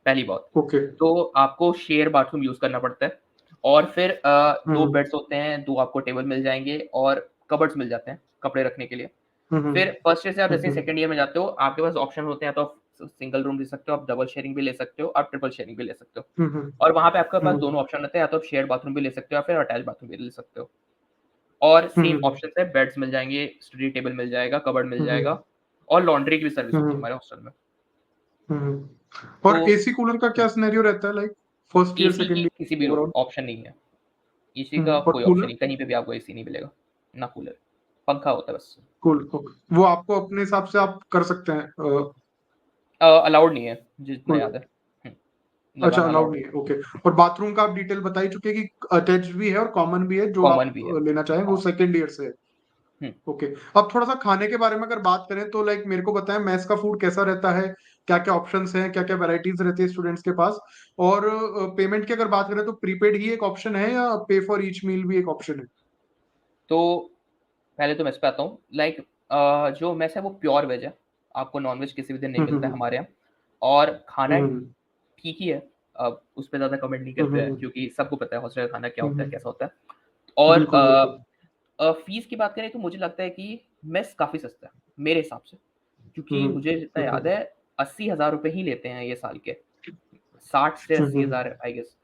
पहली बात। ओके। तो आपको शेयर बाथरूम यूज़ करना पड़ता है। और फिर 2 हम्म। बेड्स होते हैं, 2 आपको टेबल मिल जाएँगे और कबर्ड्स मिल जाते हैं, कपड़े रखने के लिए। हम्म। फिर फर्स्ट ईयर से आप जैसे ही हम्म। सेकंड ईयर में जाते हो, आपके पास ऑप्शन होते हैं, या तो आप सिंगल रूम ले सकते हो, आप डबल शेयरिंग भी ले सकते हो, आप ट्रिपल शेयरिंग भी ले सकते हो। हम्म। और वहाँ पे आपके पास हम्म। दोनों ऑप्शन रहते हैं, या तो आप शेयर्ड बाथरूम भी ले सकते हो या फिर अटैच बाथरूम भी ले सकते हो। और सेम हम्म। ऑप्शंस है, बेड्स मिल जाएँगे, स्टडी टेबल मिल जाएगा, कबर्ड मिल हम्म। जाएगा और लॉन्ड्री की भी सर्विस होती है हम्म। हमारे हॉस्टल में। और तो एसी कूलर का क्या सिनेरियो रहता है, like first year, AC second की किसी भी ईयर ओवरऑल? ऑप्शन नहीं है। एसी का और कोई ऑप्शन कूलर? नहीं, कहीं पे भी आपको एसी नहीं मिलेगा, ना कूलर, पंखा होता है बस। कूल, वो आपको अपने हिसाब से आप कर सकते हैं? अलाउड नहीं है, जितना कूल। याद है। अच्छा, लगाना अलाउड अलाउड नहीं नहीं है, है। ओके। और बाथरूम का आप डिटेल बता ही चुके हैं कि अटैच्ड भी है और कॉमन भी है, जो आप कॉमन भी है। लेना चाहें वो हाँ। सेकंड ईयर से है। हुँ। ओके। अब थोड़ा सा खाने के बारे में अगर बात करें तो लाइक मेरे को बताएं मेस का फूड कैसा रहता है, क्या क्या ऑप्शंस हैं, क्या क्या वैरायटीज रहती है स्टूडेंट्स के पास? और पेमेंट की अगर बात करें तो प्रीपेड ही एक ऑप्शन है या पे फॉर ईच मील भी एक ऑप्शन है? तो पहले तो मेस पे आता हूँ। लाइक जो मेस है वो प्योर वेज है, आपको नॉन-वेज किसी भी दिन नहीं मिलता है हम्म। हमारे यहाँ। और खाना हम्म। ठीक ही है, अब उस पे ज़्यादा कमेंट नहीं करते हैं, हम्म। क्योंकि सबको पता है हॉस्टल का खाना क्या होता है, हम्म। कैसा होता है। और बिल्कुल बिल्कुल। फीस की बात करें तो मुझे लगता है कि मेस काफ़ी सस्ता है, मेरे हिसाब से। क्योंकि हम्म। मुझे जितना याद हम्म। है, 80,000 रुपए ही लेते हैं ये साल के। 60 से हम्म। 80,000 आई गेस।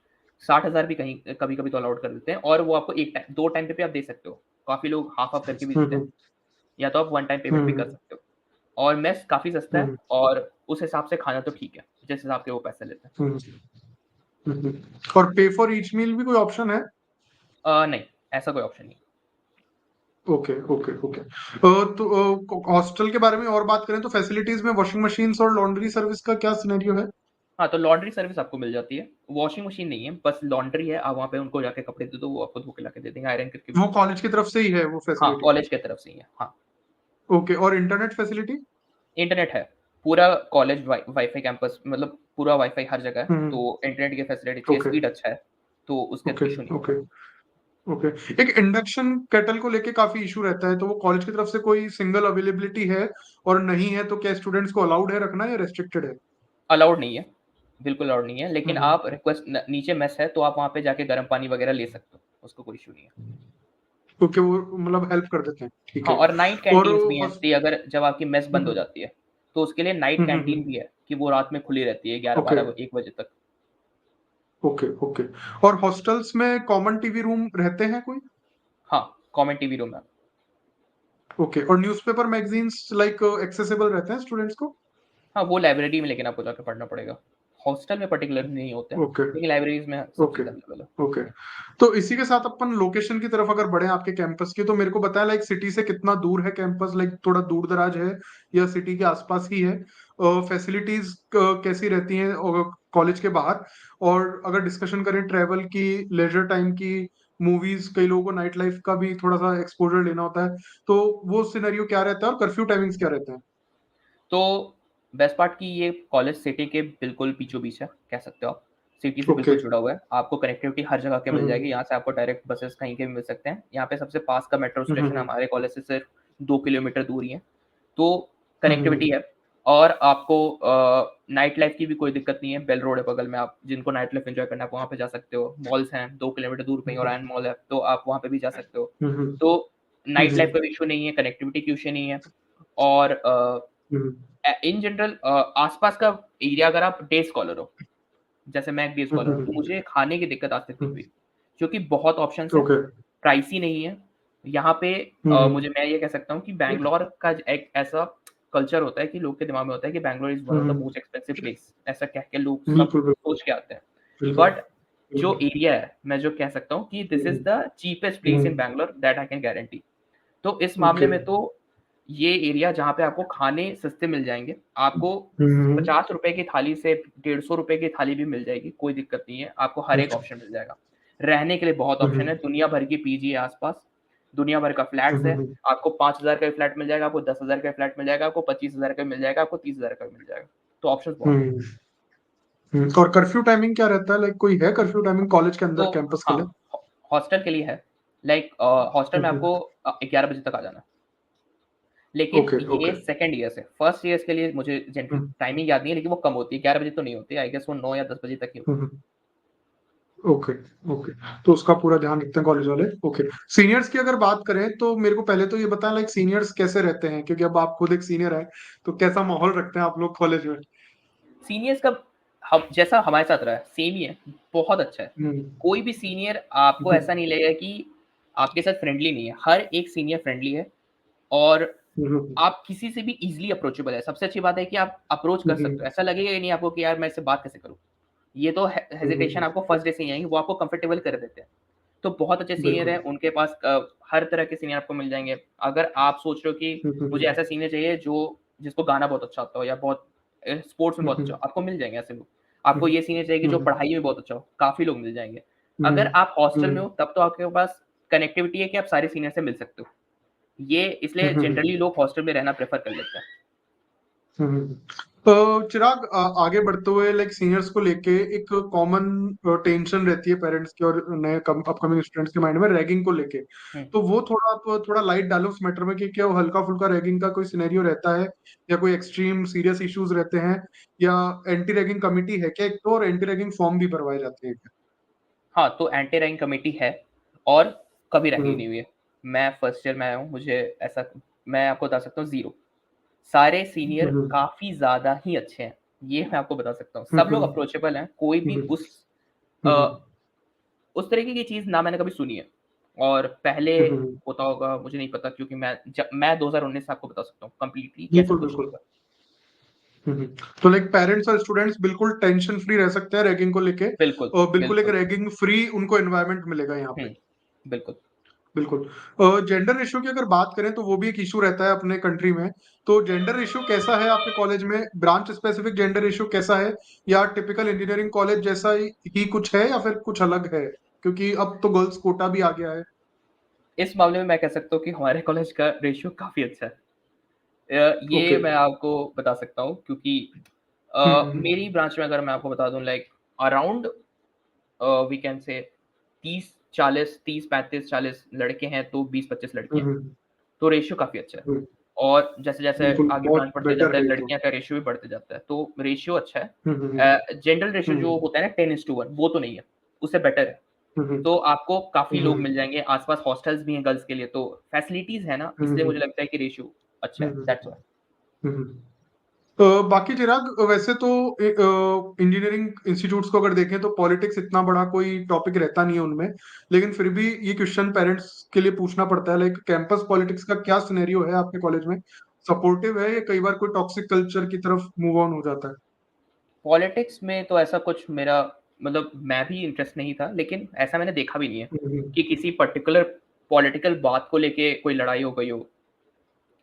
60,000 भी कहीं कभी-कभी तो अलाउड कर देते हैं, और वो आपको 1 टाइम 2 टाइम पे भी आप दे सकते हो। काफ़ी लोग हाफ-हाफ करके भी देते हैं, हम्म। या तो आप वन टाइम पेमेंट भी कर हम्म। सकते हो। और मेस काफ़ी सस्ता है, हम्म। और उस हिसाब से खाना तो ठीक है, जिस हिसाब के वो पैसे लेते हैं। हम्म। हम्म। और पे फॉर ईच मील भी कोई ऑप्शन है? नहीं, ऐसा कोई ऑप्शन नहीं। Okay okay okay. तो हॉस्टल के बारे में और बात करें तो फैसिलिटीज में वॉशिंग मशीन्स और लॉन्ड्री सर्विस का क्या सिनेरियो है? हाँ, तो लॉन्ड्री सर्विस आपको मिल जाती है। वॉशिंग मशीन नहीं है, बस लॉन्ड्री है, आप वहाँ पे उनको जाके कपड़े दे दो, वो आपको धो के लाके दे देंगे, आयरन करके भी वो दे देंगे। कॉलेज की तरफ से ही है वो हाँ, फैसिलिटी? कॉलेज के तरफ से ही है। हाँ, ओके। और इंटरनेट फैसिलिटी? इंटरनेट है। पूरा कॉलेज वाईफ़ाई कैंपस, मतलब पूरा वाईफ़ाई हर जगह है, हम्म। तो इंटरनेट की फैसिलिटी अच्छी है, ओके स्पीड अच्छा है, तो उसका ओके इश्यू नहीं ओके होगा। ओके। एक इंडक्शन केटल को लेके काफी इशू रहता है, तो वो कॉलेज की तरफ से कोई सिंगल अवेलेबिलिटी है? और नहीं है तो क्या स्टूडेंट्स को अलाउड है रखना या रेस्ट्रिक्टेड है? अलाउड नहीं है, बिल्कुल अलाउड नहीं है, लेकिन हम्म। आप रिक्वेस्ट नीचे मेस है, तो आप वहाँ पे जाके गर्म पानी वगैरह ले सकते हो, उसका कोई इश्यू नहीं है। ओके, वो मतलब हेल्प कर देते हैं, ठीक हाँ, है। और नाइट और कैंटीन्स भी हैं, कि अगर जब आपकी मेस बंद हो हम्म। जाती है, तो उसके लिए नाइट कैंटीन भी है, कि वो रात में खुली रहती है 11, ओके 12, 1 बजे तक। Okay okay. और हॉस्टल्स में कॉमन टीवी रूम रहते हैं कोई? हाँ, कॉमन टीवी रूम है। ओके। और न्यूज़पेपर मैगजीन्स लाइक एक्सेसिबल रहते हैं स्टूडेंट्स को? हाँ, वो लाइब्रेरी में लेकिन आपको जाके पढ़ना पड़ेगा। हॉस्टल में पर्टिकुलरली नहीं होते हैं, ओके लेकिन लाइब्रेरीज़ में सब ओके चीज़ अवेलेबल है। ओके। तो इसी के साथ अपन लोकेशन की तरफ अगर बढ़े आपके कैंपस की, तो मेरे को बताया लाइक सिटी से कितना दूर है कैंपस, लाइक थोड़ा दूर दराज है या सिटी के आसपास ही है? फैसिलिटीज कैसी रहती हैं कॉलेज के बाहर? और अगर डिस्कशन करें ट्रैवल की, लेजर टाइम की, मूवीज, कई लोगों को नाइट लाइफ का भी थोड़ा सा एक्सपोजर लेना होता है, तो वो सिनेरियो क्या रहता है और कर्फ्यू टाइमिंग्स क्या रहते हैं? तो बेस्ट पार्ट कि ये कॉलेज सिटी के बिल्कुल बीचों-बीच है, कह सकते हो आप। सिटी से ओके। बिल्कुल जुड़ा हुआ है। आपको कनेक्टिविटी हर जगह के मिल जाएगी। हम्म। यहाँ से आपको डायरेक्ट बसेस कहीं के भी मिल सकते हैं। यहाँ पे सबसे पास का मेट्रो हम्म। स्टेशन हम्म। हमारे कॉलेज से सिर्फ 2 किलोमीटर दूर ही है। तो हम्म। कनेक्टिविटी है, और आपको नाइट लाइफ की भी कोई दिक्कत नहीं है। बेल रोड है बगल में, आप जिनको नाइट लाइफ एन्जॉय करना है, आप वहाँ पे जा सकते हो। मॉल्स हैं 2 किलोमीटर दूर पे ही, हम्म। ओरायन मॉल है, तो आप वहाँ पे भी जा सकते हो। हम्म। तो नाइट लाइफ हम्म। का भी इश्यू नहीं है, कनेक्टिविटी की इश्यू नहीं है। और इन जनरल आसपास का एरिया अगर आप डे स्कॉलर हो, जैसे मैं एक डे स्कॉलर हूँ, तो मुझे खाने की दिक्कत आज तक नहीं हुई, क्योंकि बहुत ऑप्शंस हैं, ओके। प्राइसी नहीं है। यहाँ पे मुझे मैं ये कह सकता हूँ कि बैंगलोर का एक ऐसा कल्चर होता है कि लोग के दिमाग में होता है कि Bangalore is one of the most expensive place, ऐसा कह के लोग सब बिल्कुल, बिल्कुल, सोच के आते हैं। बिल्कुल, बट जो बिल्कुल। एरिया है, मैं जो कह सकता हूँ कि this is the cheapest place in Bangalore that I can guarantee. तो इस मामले ओके। में तो ये एरिया जहाँ पे आपको खाने सस्ते मिल जाएँगे, आपको हुँ, ₹50 की थाली से ₹150 की थाली भी मिल जाएगी, कोई दिक्कत नहीं है, आपको हर एक अच्छा। ऑप्शन मिल जाएगा। रहने के लिए बहुत हुँ, ऑप्शन है, हुँ, दुनिया भर की पीजी है आस-पास, दुनिया भर का हुँ, फ्लैट्स हुँ, है, हुँ, आपको 5,000 का भी फ्लैट मिल जाएगा, आपको 10,000 का फ्लैट मिल जाएगा, आपको 25,000 का मिल जाएगा, आपको 30,000 का मिल जाएगा। तो ऑप्शंस बहुत हैं। हुँ, हुँ। और कर्फ्यू टाइमिंग क्या रहता है? लाइक कोई है कर्फ्यू टाइमिंग कॉलेज के तो अंदर कैंपस के हाँ, लिए? हॉस्टल के लिए है, लाइक हॉस्टल हुँ, में हुँ। आपको 11 बजे तक आ जाना है। लेकिन ओके, ये ओके। सेकंड ईयर से, फर्स्ट ईयर्स के लिए मुझे हुँ, जनरल टाइमिंग याद नहीं है, लेकिन वो कम होती है, 11 बजे तो नहीं होती है, आई गेस वो 9 या 10 बजे तक ही हुँ, होती है। हुँ। Okay, okay. तो उसका पूरा ध्यान रखते हैं कॉलेज वाले। ओके। सीनियर्स की अगर बात करें तो मेरे को पहले तो ये बताएँ लाइक सीनियर्स कैसे रहते हैं? क्योंकि अब आप खुद एक सीनियर हैं, तो कैसा माहौल रखते हैं आप लोग कॉलेज में? सीनियर्स का हम जैसा हमारे साथ रहा है, सेम ही है, बहुत अच्छा है। हुँ। कोई भी सीनियर आपको हुँ, ऐसा नहीं लगेगा कि आपके साथ फ्रेंडली नहीं है, हर एक सीनियर फ्रेंडली है और हुँ, हुँ, आप किसी से भी ईज़िली अप्रोचेबल है। सबसे अच्छी बात है कि आप अप्रोच हुँ, कर सकते हुँ, हो, ऐसा लगेगा ही नहीं आपको कि यार मैं इससे बात कैसे करूँ? ये तो हे हुँ, हुँ, हेजिटेशन हुँ। आपको फर्स्ट डे से ही आएँगी, वो आपको कंफर्टेबल कर देते हैं। तो बहुत अच्छे सीनियर हैं, बिल्कुल। उनके पास हर तरह के सीनियर आपको मिल जाएँगे। अगर आप सोच रहे हो कि हुँ, हुँ, मुझे हुँ। ऐसा सीनियर चाहिए जो जिसको गाना बहुत अच्छा आता हो या बहुत स्पोर्ट्स में हुँ, बहुत अच्छा हुँ, हो, आपको मिल जाएँगे ऐसे लोग। हुँ, आपको ये सीनियर चाहिए कि हुँ, जो हुँ, पढ़ाई में बहुत अच्छा हो, काफ़ी लोग मिल जाएँगे। हुँ, अगर आप हॉस्टल में हुँ, हो तब तो आपके पास कनेक्टिविटी है कि आप सारे सीनियर से मिल सकते हो। ये हुँ, इसलिए हुँ, जनरली हुँ। लोग हॉस्टल में रहना प्रेफ़र कर लेते हैं। हुँ, हुँ। तो चिराग आगे बढ़ते हुए लाइक सीनियर्स को लेके एक कॉमन टेंशन रहती है पेरेंट्स की और नए कम अपकमिंग स्टूडेंट्स के माइंड में रैगिंग को लेके। हुँ। तो वो थोड़ा आप थोड़ा लाइट डालो उस मैटर में कि क्या वो हल्का-फुल्का रैगिंग का कोई सिनेरियो रहता है या कोई एक्सट्रीम सीरियस इश्यूज़ रहते हैं या एंटी रैगिंग कमिटी है क्या एक तो और एंटी रैगिंग फॉर्म भी भरवाए जाते हैं क्या? हाँ, तो एंटी रैगिंग कमिटी है और कभी रैगिंग हुँ, नहीं हुई है। मैं फर्स्ट ईयर में आया हूँ, मुझे ऐसा मैं आपको बता सकता हूँ 0 सारे हुँ, सीनियर हुँ, काफ़ी ज़्यादा ही अच्छे हैं, ये मैं आपको बता सकता हूँ। हुँ, सब लोग हुँ, अप्रोचेबल हैं, कोई हुँ, भी हुँ, अ, हुँ, हुँ, उस तरीके की चीज़ ना मैंने कभी सुनी है और पहले हुँ, हुँ। होता होगा मुझे नहीं पता क्योंकि मैं 2019 से आपको बता सकता हूँ कंप्लीटली कि ऐसा बिल्कुल, कुछ नहीं बिल्कुल। हुआ। हुँ, हुँ। तो लाइक पेरेंट्स और स्टूडेंट्स बिल्कुल टेंशन फ्री रह सकते हैं रैगिंग को लेके बिल्कुल, और बिल्कुल एक बिल्कुल। रैगिंग फ्री उनको एनवायरनमेंट मिलेगा यहाँ हुँ, पे। बिल्कुल। बिल्कुल। जेंडर रेशियो की अगर बात करें तो वो भी एक इश्यू रहता है अपने कंट्री में। तो जेंडर रेशियो कैसा है आपके कॉलेज में? ब्रांच स्पेसिफिक जेंडर रेशियो कैसा है? या टिपिकल इंजीनियरिंग कॉलेज जैसा ही कुछ है या फिर कुछ अलग है? क्योंकि अब तो गर्ल्स कोटा भी आ गया है। इस मामले में मैं कह सकता हूँ कि हमारे कॉलेज का रेशियो काफ़ी अच्छा है। ये ओके। मैं आपको बता सकता हूँ क्योंकि हुँ, हुँ, हुँ। मेरी ब्रांच में अगर मैं आपको बता दूँ like around we can say 30-40 30-35-40 लड़के हैं तो 20-25 हुँ, लड़कियाँ हैं। हुँ, तो रेशियो काफ़ी अच्छा है हुँ। और जैसे-जैसे बिल्कुल, आगे बहुत ब्रांच बढ़ते बेटर जाता है है ये तो। लड़कियाँ का रेशियो भी बढ़ते जाता है। तो रेशियो अच्छा है। हुँ, हुँ, हुँ। जेंडर रेशियो हुँ, जो हुँ। होता है ना 10:1 वो तो नहीं है, उससे बेटर है। हुँ, हुँ। तो आपको काफ़ी हुँ, लोग हुँ। मिल जाएँगे, आस-पास हॉस्टल्स भी हैं गर्ल्स के लिए तो फैसिलिटीज़ है ना, हुँ, इसलिए मुझे हुँ। लगता है कि रेशियो अच्छा हुँ, है, हुँ। That's why. हुँ, हुँ। बाकी चिराग वैसे तो इंजीनियरिंग इंस्टीट्यूट्स को अगर देखें तो पॉलिटिक्स इतना बड़ा कोई टॉपिक रहता नहीं है उनमें लेकिन फिर भी ये क्वेश्चन पेरेंट्स के लिए पूछना पड़ता है लाइक कैंपस पॉलिटिक्स का क्या सिनेरियो है आपके कॉलेज में सपोर्टिव है या कई बार कोई टॉक्सिक कल्चर की तरफ मूव ऑन हो जाता है? पॉलिटिक्स में तो ऐसा कुछ मेरा मतलब मैं भी इंटरेस्ट नहीं था, लेकिन ऐसा मैंने देखा भी नहीं है हम्म, कि किसी पर्टिकुलर पॉलिटिकल बात को लेके कोई लड़ाई हो गई हो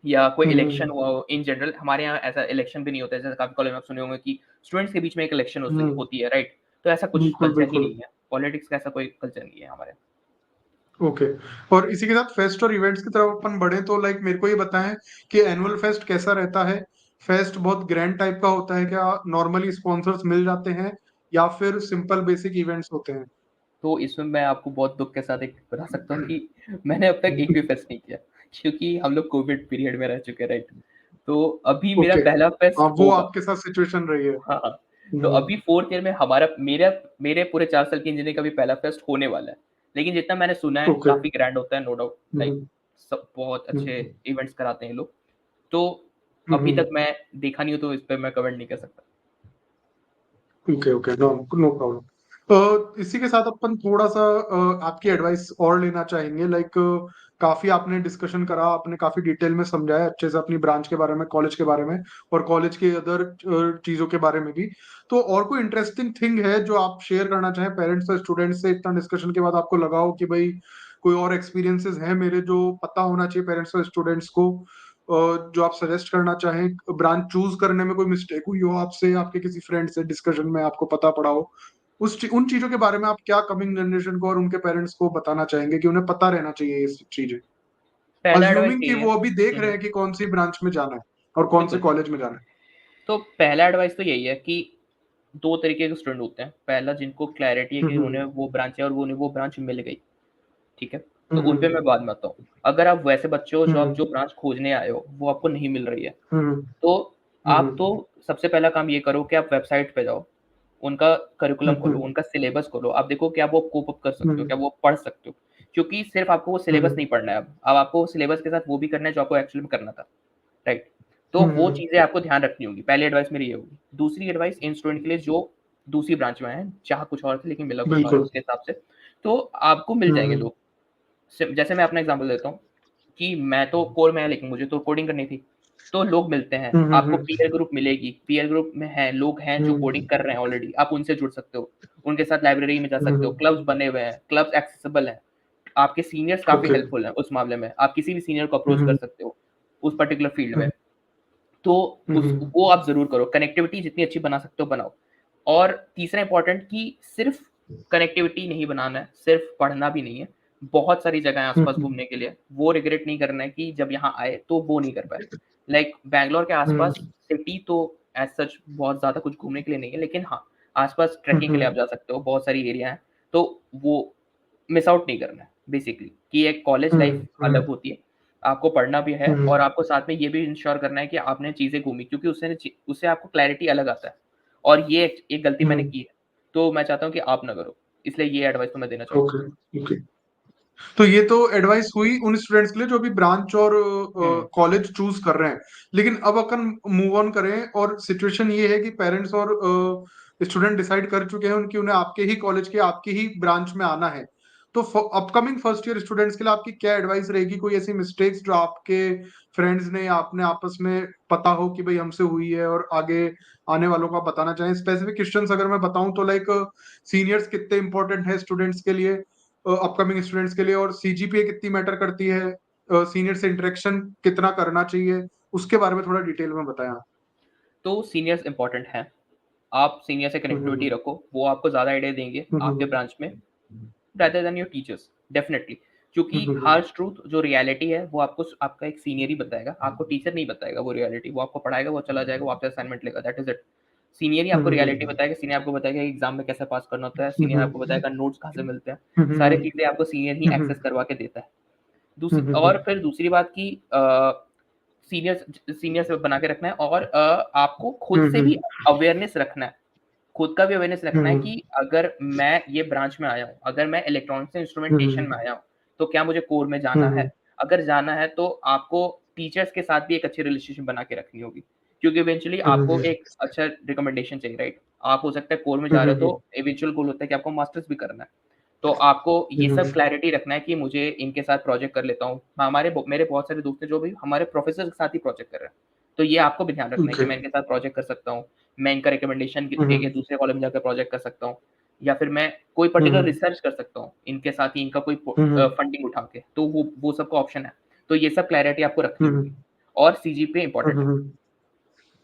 या कोई इलेक्शन हम्म, हुआ हो। इन जनरल हमारे यहाँ ऐसा इलेक्शन भी नहीं होता है, जैसे काफ़ी कॉलेज में आप सुने होंगे कि स्टूडेंट्स के बीच में एक इलेक्शन हम्म, होती है, राइट? तो ऐसा कुछ बिल्कुल कल्चर ही बिल्कुल। नहीं है। पॉलिटिक्स का ऐसा कोई कल्चर नहीं है हमारे यहाँ। ओके। और इसी के साथ फेस्ट और इवेंट्स की तरफ अपन बढ़े तो लाइक मेरे को ये बताएं कि एनुअल फेस्ट कैसा रहता है? फेस्ट बहुत ग्रैंड टाइप का होता है क्या? नॉर्मली स्पॉन्सर्स मिल जाते हैं या फिर सिंपल बेसिक इवेंट्स होते हैं? तो इसमें मैं आपको बहुत दुःख के साथ एक बता सकता हूँ कि मैंने अब तक एक भी फेस्ट नहीं किया, क्योंकि हम लोग कोविड पीरियड में रह चुके हैं, राइट? तो अभी मेरा ओके। पहला हाँ, फेस्ट वो होगा। आपके साथ सिचुएशन रही है। हाँ, हाँ। तो हुँ, अभी 4th ईयर में मेरे पूरे 4 साल की इंजीनियरिंग का भी पहला फेस्ट होने वाला है। लेकिन जितना मैंने सुना है ओके। काफ़ी ग्रैंड होता है नो डाउट हुँ, लाइक हुँ, सब बहुत हुँ, अच्छे हुँ, इवेंट्स कराते हैं ये लोग। तो अभी तक मैं देखा नहीं हूँ, तो इस पे मैं कमेंट नहीं कर सकता। Okay, no no problem. इसी के साथ अपन थोड़ा सा आपकी एडवाइस और लेना चाहेंगे। लाइक काफी आपने डिस्कशन करा, आपने काफी डिटेल में समझाया अच्छे से अपनी ब्रांच के बारे में, कॉलेज के बारे में, और कॉलेज के अदर चीजों के बारे में भी। तो और कोई इंटरेस्टिंग थिंग है जो आप शेयर करना चाहें पेरेंट्स और स्टूडेंट्स से? इतना डिस्कशन के बाद आपको लगा हो कि भाई कोई और एक्सपीरियंसेस है मेरे जो पता होना चाहिए पेरेंट्स और स्टूडेंट्स को, जो आप सजेस्ट करना चाहें? ब्रांच चूज करने में कोई मिस्टेक हुई हो आपसे, आपके किसी फ्रेंड से डिस्कशन में आपको पता पड़ा हो, उन चीजों के बारे में आप क्या कमिंग जनरेशन को और उनके पेरेंट्स को बताना चाहेंगे कि उन्हें पता रहना चाहिए ये चीजें, पहला एडवाइस अज्यूमिंग कि यही है। वो अभी देख रहे हैं कि कौन सी ब्रांच में जाना है और कौन से बिल्कुल। कॉलेज में जाना है? तो पहला एडवाइस तो यही है कि 2 तरीके के स्टूडेंट होते हैं। पहला, जिनको क्लैरिटी है कि उन्हें वो ब्रांच है और उन्हें वो ब्रांच मिल गई, ठीक है? तो उन पे मैं बाद में आता हूँ। अगर आप वैसे बच्चे हो जो आप जो ब्रांच खोजने आए हो, वो आपको नहीं मिल रही है, तो आप तो सबसे पहला काम ये करो कि आप वेबसाइट पे जाओ, उनका करिकुलम खोलो, उनका सिलेबस खोलो। आप देखो क्या वो कोप अप कर सकते हो, क्या वो पढ़ सकते हो? क्योंकि सिर्फ आपको वो सिलेबस नहीं पढ़ना है अब आपको सिलेबस के साथ वो भी करना है जो आपको एक्चुअली में करना था, राइट? तो वो चीज़ें आपको ध्यान रखनी होगी। पहली एडवाइस मेरी ये होगी। दूसरी एडवाइस इन स्टूडेंट के लिए जो दूसरी ब्रांच में आए हैं, चाह कुछ और थे लेकिन मिला कुछ और है बिल्कुल। उसके हिसाब से, तो आपको मिल जाएँगे लोग। जैसे मैं अपना एग्जांपल देता हूँ कि मैं तो कोर में है लेकिन मुझे तो कोडिंग करनी थी, तो लोग मिलते हैं, आपको पीयर ग्रुप मिलेगी, पीयर ग्रुप में है लोग हैं जो कोडिंग कर रहे हैं ऑलरेडी, आप उनसे जुड़ सकते हो, उनके साथ लाइब्रेरी में जा सकते हो, क्लब्स बने हुए हैं, क्लब्स एक्सेसिबल हैं, आपके सीनियर्स काफ़ी ओके। हेल्पफुल हैं उस मामले में, आप किसी भी सीनियर को अप्रोच कर सकते हो उस पर्टिकुलर फील्ड में। तो उस वो आप ज़रूर करो, कनेक्टिविटी जितनी अच्छी बना सकते हो बनाओ। और तीसरा इम्पोर्टेंट कि सिर्फ कनेक्टिविटी नहीं बनाना है, सिर्फ पढ़ना भी नहीं है, बहुत सारी जगह है आस-पास घूमने के लिए, वो रिग्रेट नहीं करना है कि जब यहाँ आए तो वो नहीं कर पाए। लाइक बैंगलोर के आस-पास सिटी तो एज़ सच बहुत ज़्यादा कुछ घूमने के लिए नहीं है, लेकिन हाँ, आस-पास ट्रैकिंग के लिए आप जा सकते हो, बहुत सारी एरिया हैं, तो वो मिस आउट नहीं करना है बेसिकली कि एक कॉलेज लाइफ अलग होती है। आपको पढ़ना भी है और आपको साथ में ये भी इंश्योर करना है कि आपने चीज़ें घूमी, क्योंकि उससे आपको क्लैरिटी अलग आता है और ये एक गलती मैंने की है, तो मैं चाहता हूँ कि आप ना करो। इसलिए ये एडवाइस तो मैं देना चाहूँगा। Okay, okay. तो ये तो एडवाइस हुई उन स्टूडेंट्स के लिए जो अभी ब्रांच और हुँ, कॉलेज चूज कर रहे हैं। लेकिन अब अपन मूव ऑन करें और सिचुएशन ये है कि पेरेंट्स और स्टूडेंट डिसाइड कर चुके हैं उनकी उन्हें आपके ही कॉलेज के आपकी ही ब्रांच में आना है। तो अपकमिंग फर्स्ट ईयर स्टूडेंट्स के लिए आपकी क्या एडवाइस रहेगी? कोई ऐसी मिस्टेक्स जो आपके फ्रेंड्स ने या आपने आपस में पता हो कि भाई हमसे हुई है और आगे आने वालों को आप बताना चाहें? स्पेसिफिक क्वेश्चंस अगर मैं बताऊं तो लाइक सीनियर्स कितने इंपॉर्टेंट है स्टूडेंट्स के लिए, अपकमिंग स्टूडेंट्स के लिए, और सीजीपीए कितनी मैटर करती है, सीनियर से इंटरेक्शन कितना करना चाहिए, उसके बारे में थोड़ा डिटेल में बताएं आप। तो सीनियर्स इम्पोर्टेंट हैं। आप सीनियर से कनेक्टिविटी हम्म, रखो, वो आपको ज़्यादा आइडिया देंगे आपके हम्म, ब्रांच में rather than your teachers, definitely. क्योंकि हम्म, हार्श ट्रूथ जो रियलिटी है वो आपको आपका एक सीनियर ही बताएगा, आपको टीचर नहीं बताएगा वो रियलिटी। वो आपको पढ़ाएगा, वो चला जाएगा, वो आपसे असाइनमेंट लेगा, दैट इज इट। सीनियर ही आपको रियलिटी हम्म, बताएगा, सीनियर आपको बताएगा एग्जाम में कैसे पास करना होता है, सीनियर आपको हम्म, बताएगा नोट्स कहाँ से मिलते हैं, सारी हम्म, चीज़ें आपको सीनियर ही एक्सेस हम्म, करवा के देता है। दूसरी हम्म, और फिर दूसरी बात की सीनियर सीनियर से बना के रखना है और आपको खुद से भी अवेयरनेस रखना है। खुद का भी अवेयरनेस रखना है कि अगर मैं ये ब्रांच में आया हूँ, अगर मैं इलेक्ट्रॉनिक्स एंड इंस्ट्रूमेंटेशन में आया हूँ, तो क्या मुझे कोर में जाना है? अगर जाना है तो आपको टीचर्स के साथ भी एक अच्छी रिलेशनशिप बना के रखनी होगी, क्योंकि इवेंचुअली आपको एक अच्छा रिकमेंडेशन चाहिए, राइट? आप हो सकता है कोर में जा रहे हो तो इवेंचुअल गोल होता है कि आपको मास्टर्स भी करना है। तो आपको ये सब क्लैरिटी रखना है कि मुझे इनके साथ प्रोजेक्ट कर लेता हूँ। मेरे बहुत सारे दोस्त हैं जो भी हमारे प्रोफेसर के साथ ही प्रोजेक्ट कर रहे हैं। तो ये आपको भी ध्यान रखना है कि मैं इनके साथ प्रोजेक्ट कर सकता हूँ। मैं इनका रिकमेंडेशन लेके दूसरे कॉलेज में जाकर प्रोजेक्ट कर सकता हूँ या फिर मैं कोई पर्टिकुलर रिसर्च कर सकता हूँ इनके साथ ही इनका कोई फंडिंग उठा के, तो वो सबका ऑप्शन है। तो ये सब क्लैरिटी आपको रखनी होगी। और सीजीपीए इंपॉर्टेंट है।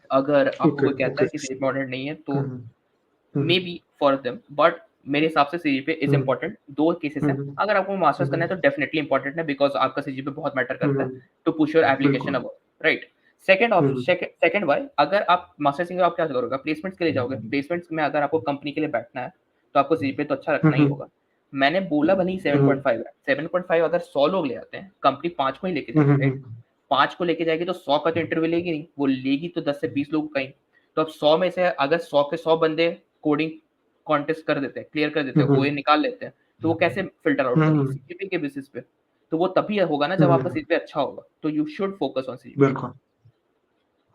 अगर आपको ओके, कोई कहता ओके। है कि सीजीपीए इंपॉर्टेंट नहीं है तो may be for them, but मेरे हिसाब से सीजीपीए इज इंपॉर्टेंट। 2 केसेस हैं। अगर आपको मास्टर्स करना है तो डेफिनिटली इंपॉर्टेंट है बिकॉज़ आपका सीजीपीए बहुत मैटर करता है टू पुश योर एप्लीकेशन बिल्कुल। Above, right? सेकंड व्हाई, अगर आप मास्टर्स के लिए आप क्या करोगे? प्लेसमेंट्स के लिए जाओगे। प्लेसमेंट्स में अगर आपको कंपनी के लिए बैठना है, तो आपको सीजीपीए तो अच्छा रखना ही होगा। मैंने बोला भले ही 7.5 है, 7.5 अगर 100 लोग ले आते हैं, कंपनी 5 को ही लेके जाएगी, राइट? 5 को लेके जाएगी तो 100 का तो इंटरव्यू लेगी नहीं, वो लेगी तो 10 से 20 लोगों का ही। तो अब 100 में से अगर 100 के 100 बंदे कोडिंग कॉन्टेस्ट कर देते हैं, क्लियर कर देते हैं, ओए निकाल लेते हैं, तो वो कैसे फ़िल्टर आउट करेगी? सीजीपीए के बेसिस पे। तो वो तभी होगा ना जब आपका सीजीपीए अच्छा होगा। तो you should focus on CGPA. बिल्कुल।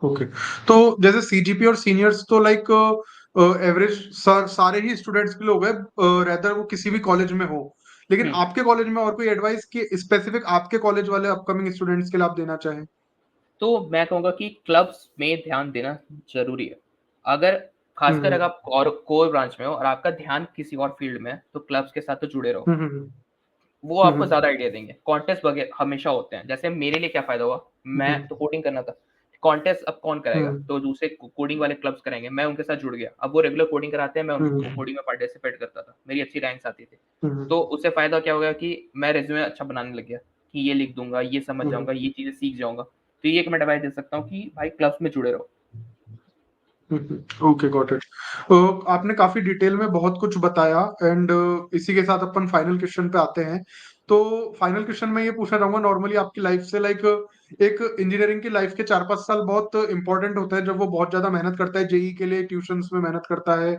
ओके। तो जैसे सीजीपी और सीनियर्स तो लाइक एवरेज सारे ही स्टूडेंट्स के लिए हो गए, रेदर वो किसी भी कॉलेज में हो। लेकिन आपके कॉलेज में और कोई एडवाइस कि स्पेसिफिक आपके कॉलेज वाले अपकमिंग स्टूडेंट्स के लिए आप देना चाहें? तो मैं कहूँगा कि क्लब्स में ध्यान देना ज़रूरी है। अगर ख़ासकर अगर हम्म आप कोर ब्रांच में हो और आपका ध्यान किसी और फ़ील्ड में है, तो क्लब्स के साथ तो जुड़े रहो। हम्म हम्म वो आपको हम्म ज़्यादा आइडिया देंगे। कॉन्टेस्ट वगैरह हमेशा होते हैं। जैसे मेरे लिए क्या फ़ायदा हुआ, मैं हम्म तो कोडिंग करना था। कॉन्टेस्ट अब कौन कराएगा? हम्म तो दूसरे कोडिंग वाले क्लब्स कराएँगे। मैं उनके साथ जुड़ गया। अब वो रेगुलर कोडिंग कराते हैं, मैं उनको हम्म कोडिंग में पार्टिसिपेट करता था। मेरी अच्छी रैंक्स आती थी। हम्म तो उससे फ़ायदा क्या हो गया कि मैं रिज़्यूमे अच्छा बनाने लग गया, कि ये लिख दूँगा, ये समझ हम्म जाऊँगा, ये चीज़ें सीख जाऊँगा। तो ये एक मैं एडवाइस दे सकता हूँ कि भाई क्लब्स में जुड़े रहो। Okay, got it. आपने काफी डिटेल में बहुत कुछ बताया एंड इसी के साथ अपन फाइनल क्वेश्चन पे आते हैं। तो फाइनल क्वेश्चन में ये पूछना चाहूंगा, नॉर्मली आपकी लाइफ से लाइक एक इंजीनियरिंग की लाइफ के 4-5 साल बहुत इंपॉर्टेंट होता है, जब वो बहुत ज्यादा मेहनत करता है, जेई के लिए ट्यूशंस में मेहनत करता है,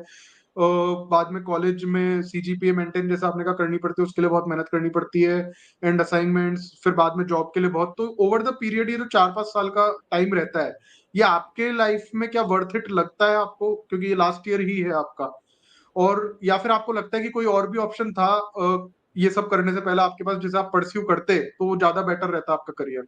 बाद में कॉलेज में सीजीपीए मेंटेन जैसा आपने कहा करनी पड़ती है, उसके लिए बहुत मेहनत करनी पड़ती है, एंड असाइनमेंट्स, फिर बाद में जॉब के लिए बहुत। तो ओवर द पीरियड ये जो 4-5 साल का टाइम रहता है, ये आपके लाइफ में क्या वर्थ इट लगता है आपको, क्योंकि ये लास्ट ईयर ही है आपका? और या फिर आपको लगता है कि कोई और भी ऑप्शन था ये सब करने से पहले आपके पास, जिसे आप परस्यू करते तो वो ज्यादा बेटर रहता आपका करियर?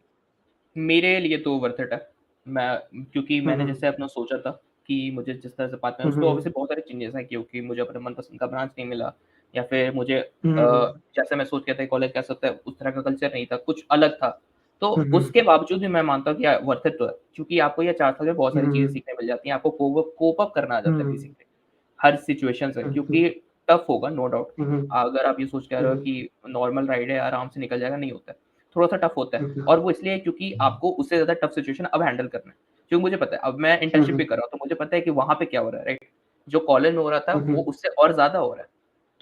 मेरे लिए तो वर्थ इट है। मैं क्योंकि मैंने हम्म जैसे अपना सोचा था कि मुझे जिस तरह से पाथ में उसमें हम्म ऑब्वियसली बहुत सारे चेंजेस हैं क्योंकि मुझे अपने मनपसंद का ब्रांच नहीं मिला या फिर मुझे हम्म जैसे मैं सोच के था कॉलेज कैसा होता है उस तरह का कल्चर नहीं था, कुछ अलग था। तो हम्म उसके बावजूद भी मैं मानता हूँ कि वर्थ इट तो है क्योंकि आपको ये 4 साल में बहुत सारी चीज़ें हम्म सीखने मिल जाती हैं, आपको कोप अप करना आ जाता है हम्म बेसिकली हर सिचुएशन से हम्म क्योंकि टफ होगा नो डाउट। हम्म अगर आप ये सोच के आ रहे हो हम्म कि नॉर्मल राइड है, आराम से निकल जाएगा, नहीं होता है। थोड़ा-सा टफ होता है हम्म और वो इसलिए क्योंकि आपको उससे ज़्यादा टफ सिचुएशन अब हैंडल करना है। क्योंकि मुझे पता है, अब मैं इंटर्नशिप भी कर रहा हूँ, तो मुझे पता है कि वहाँ पे क्या हो रहा है, राइट? जो कॉलेज में हो रहा था, वो हम्म उससे और ज़्यादा हो रहा है।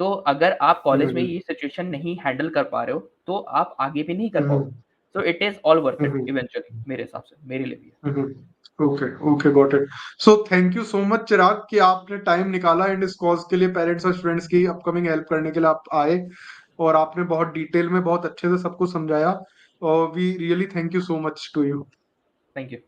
तो अगर आप कॉलेज में हम्म ये सिचुएशन नहीं हैंडल कर पा रहे हो, तो आप आगे भी नहीं कर हम्म पाओगे। So it is all worth it hmm eventually मेरे हिसाब से, मेरे लिए भी है। Okay okay, got it. So thank you so much Chirag कि आपने टाइम निकाला एंड इस कॉज के लिए, पेरेंट्स और स्टूडेंट्स की अपकमिंग हेल्प करने के लिए आप आए, और आपने बहुत डिटेल में बहुत अच्छे से सबको समझाया, और we really thank you so much to you. Thank you.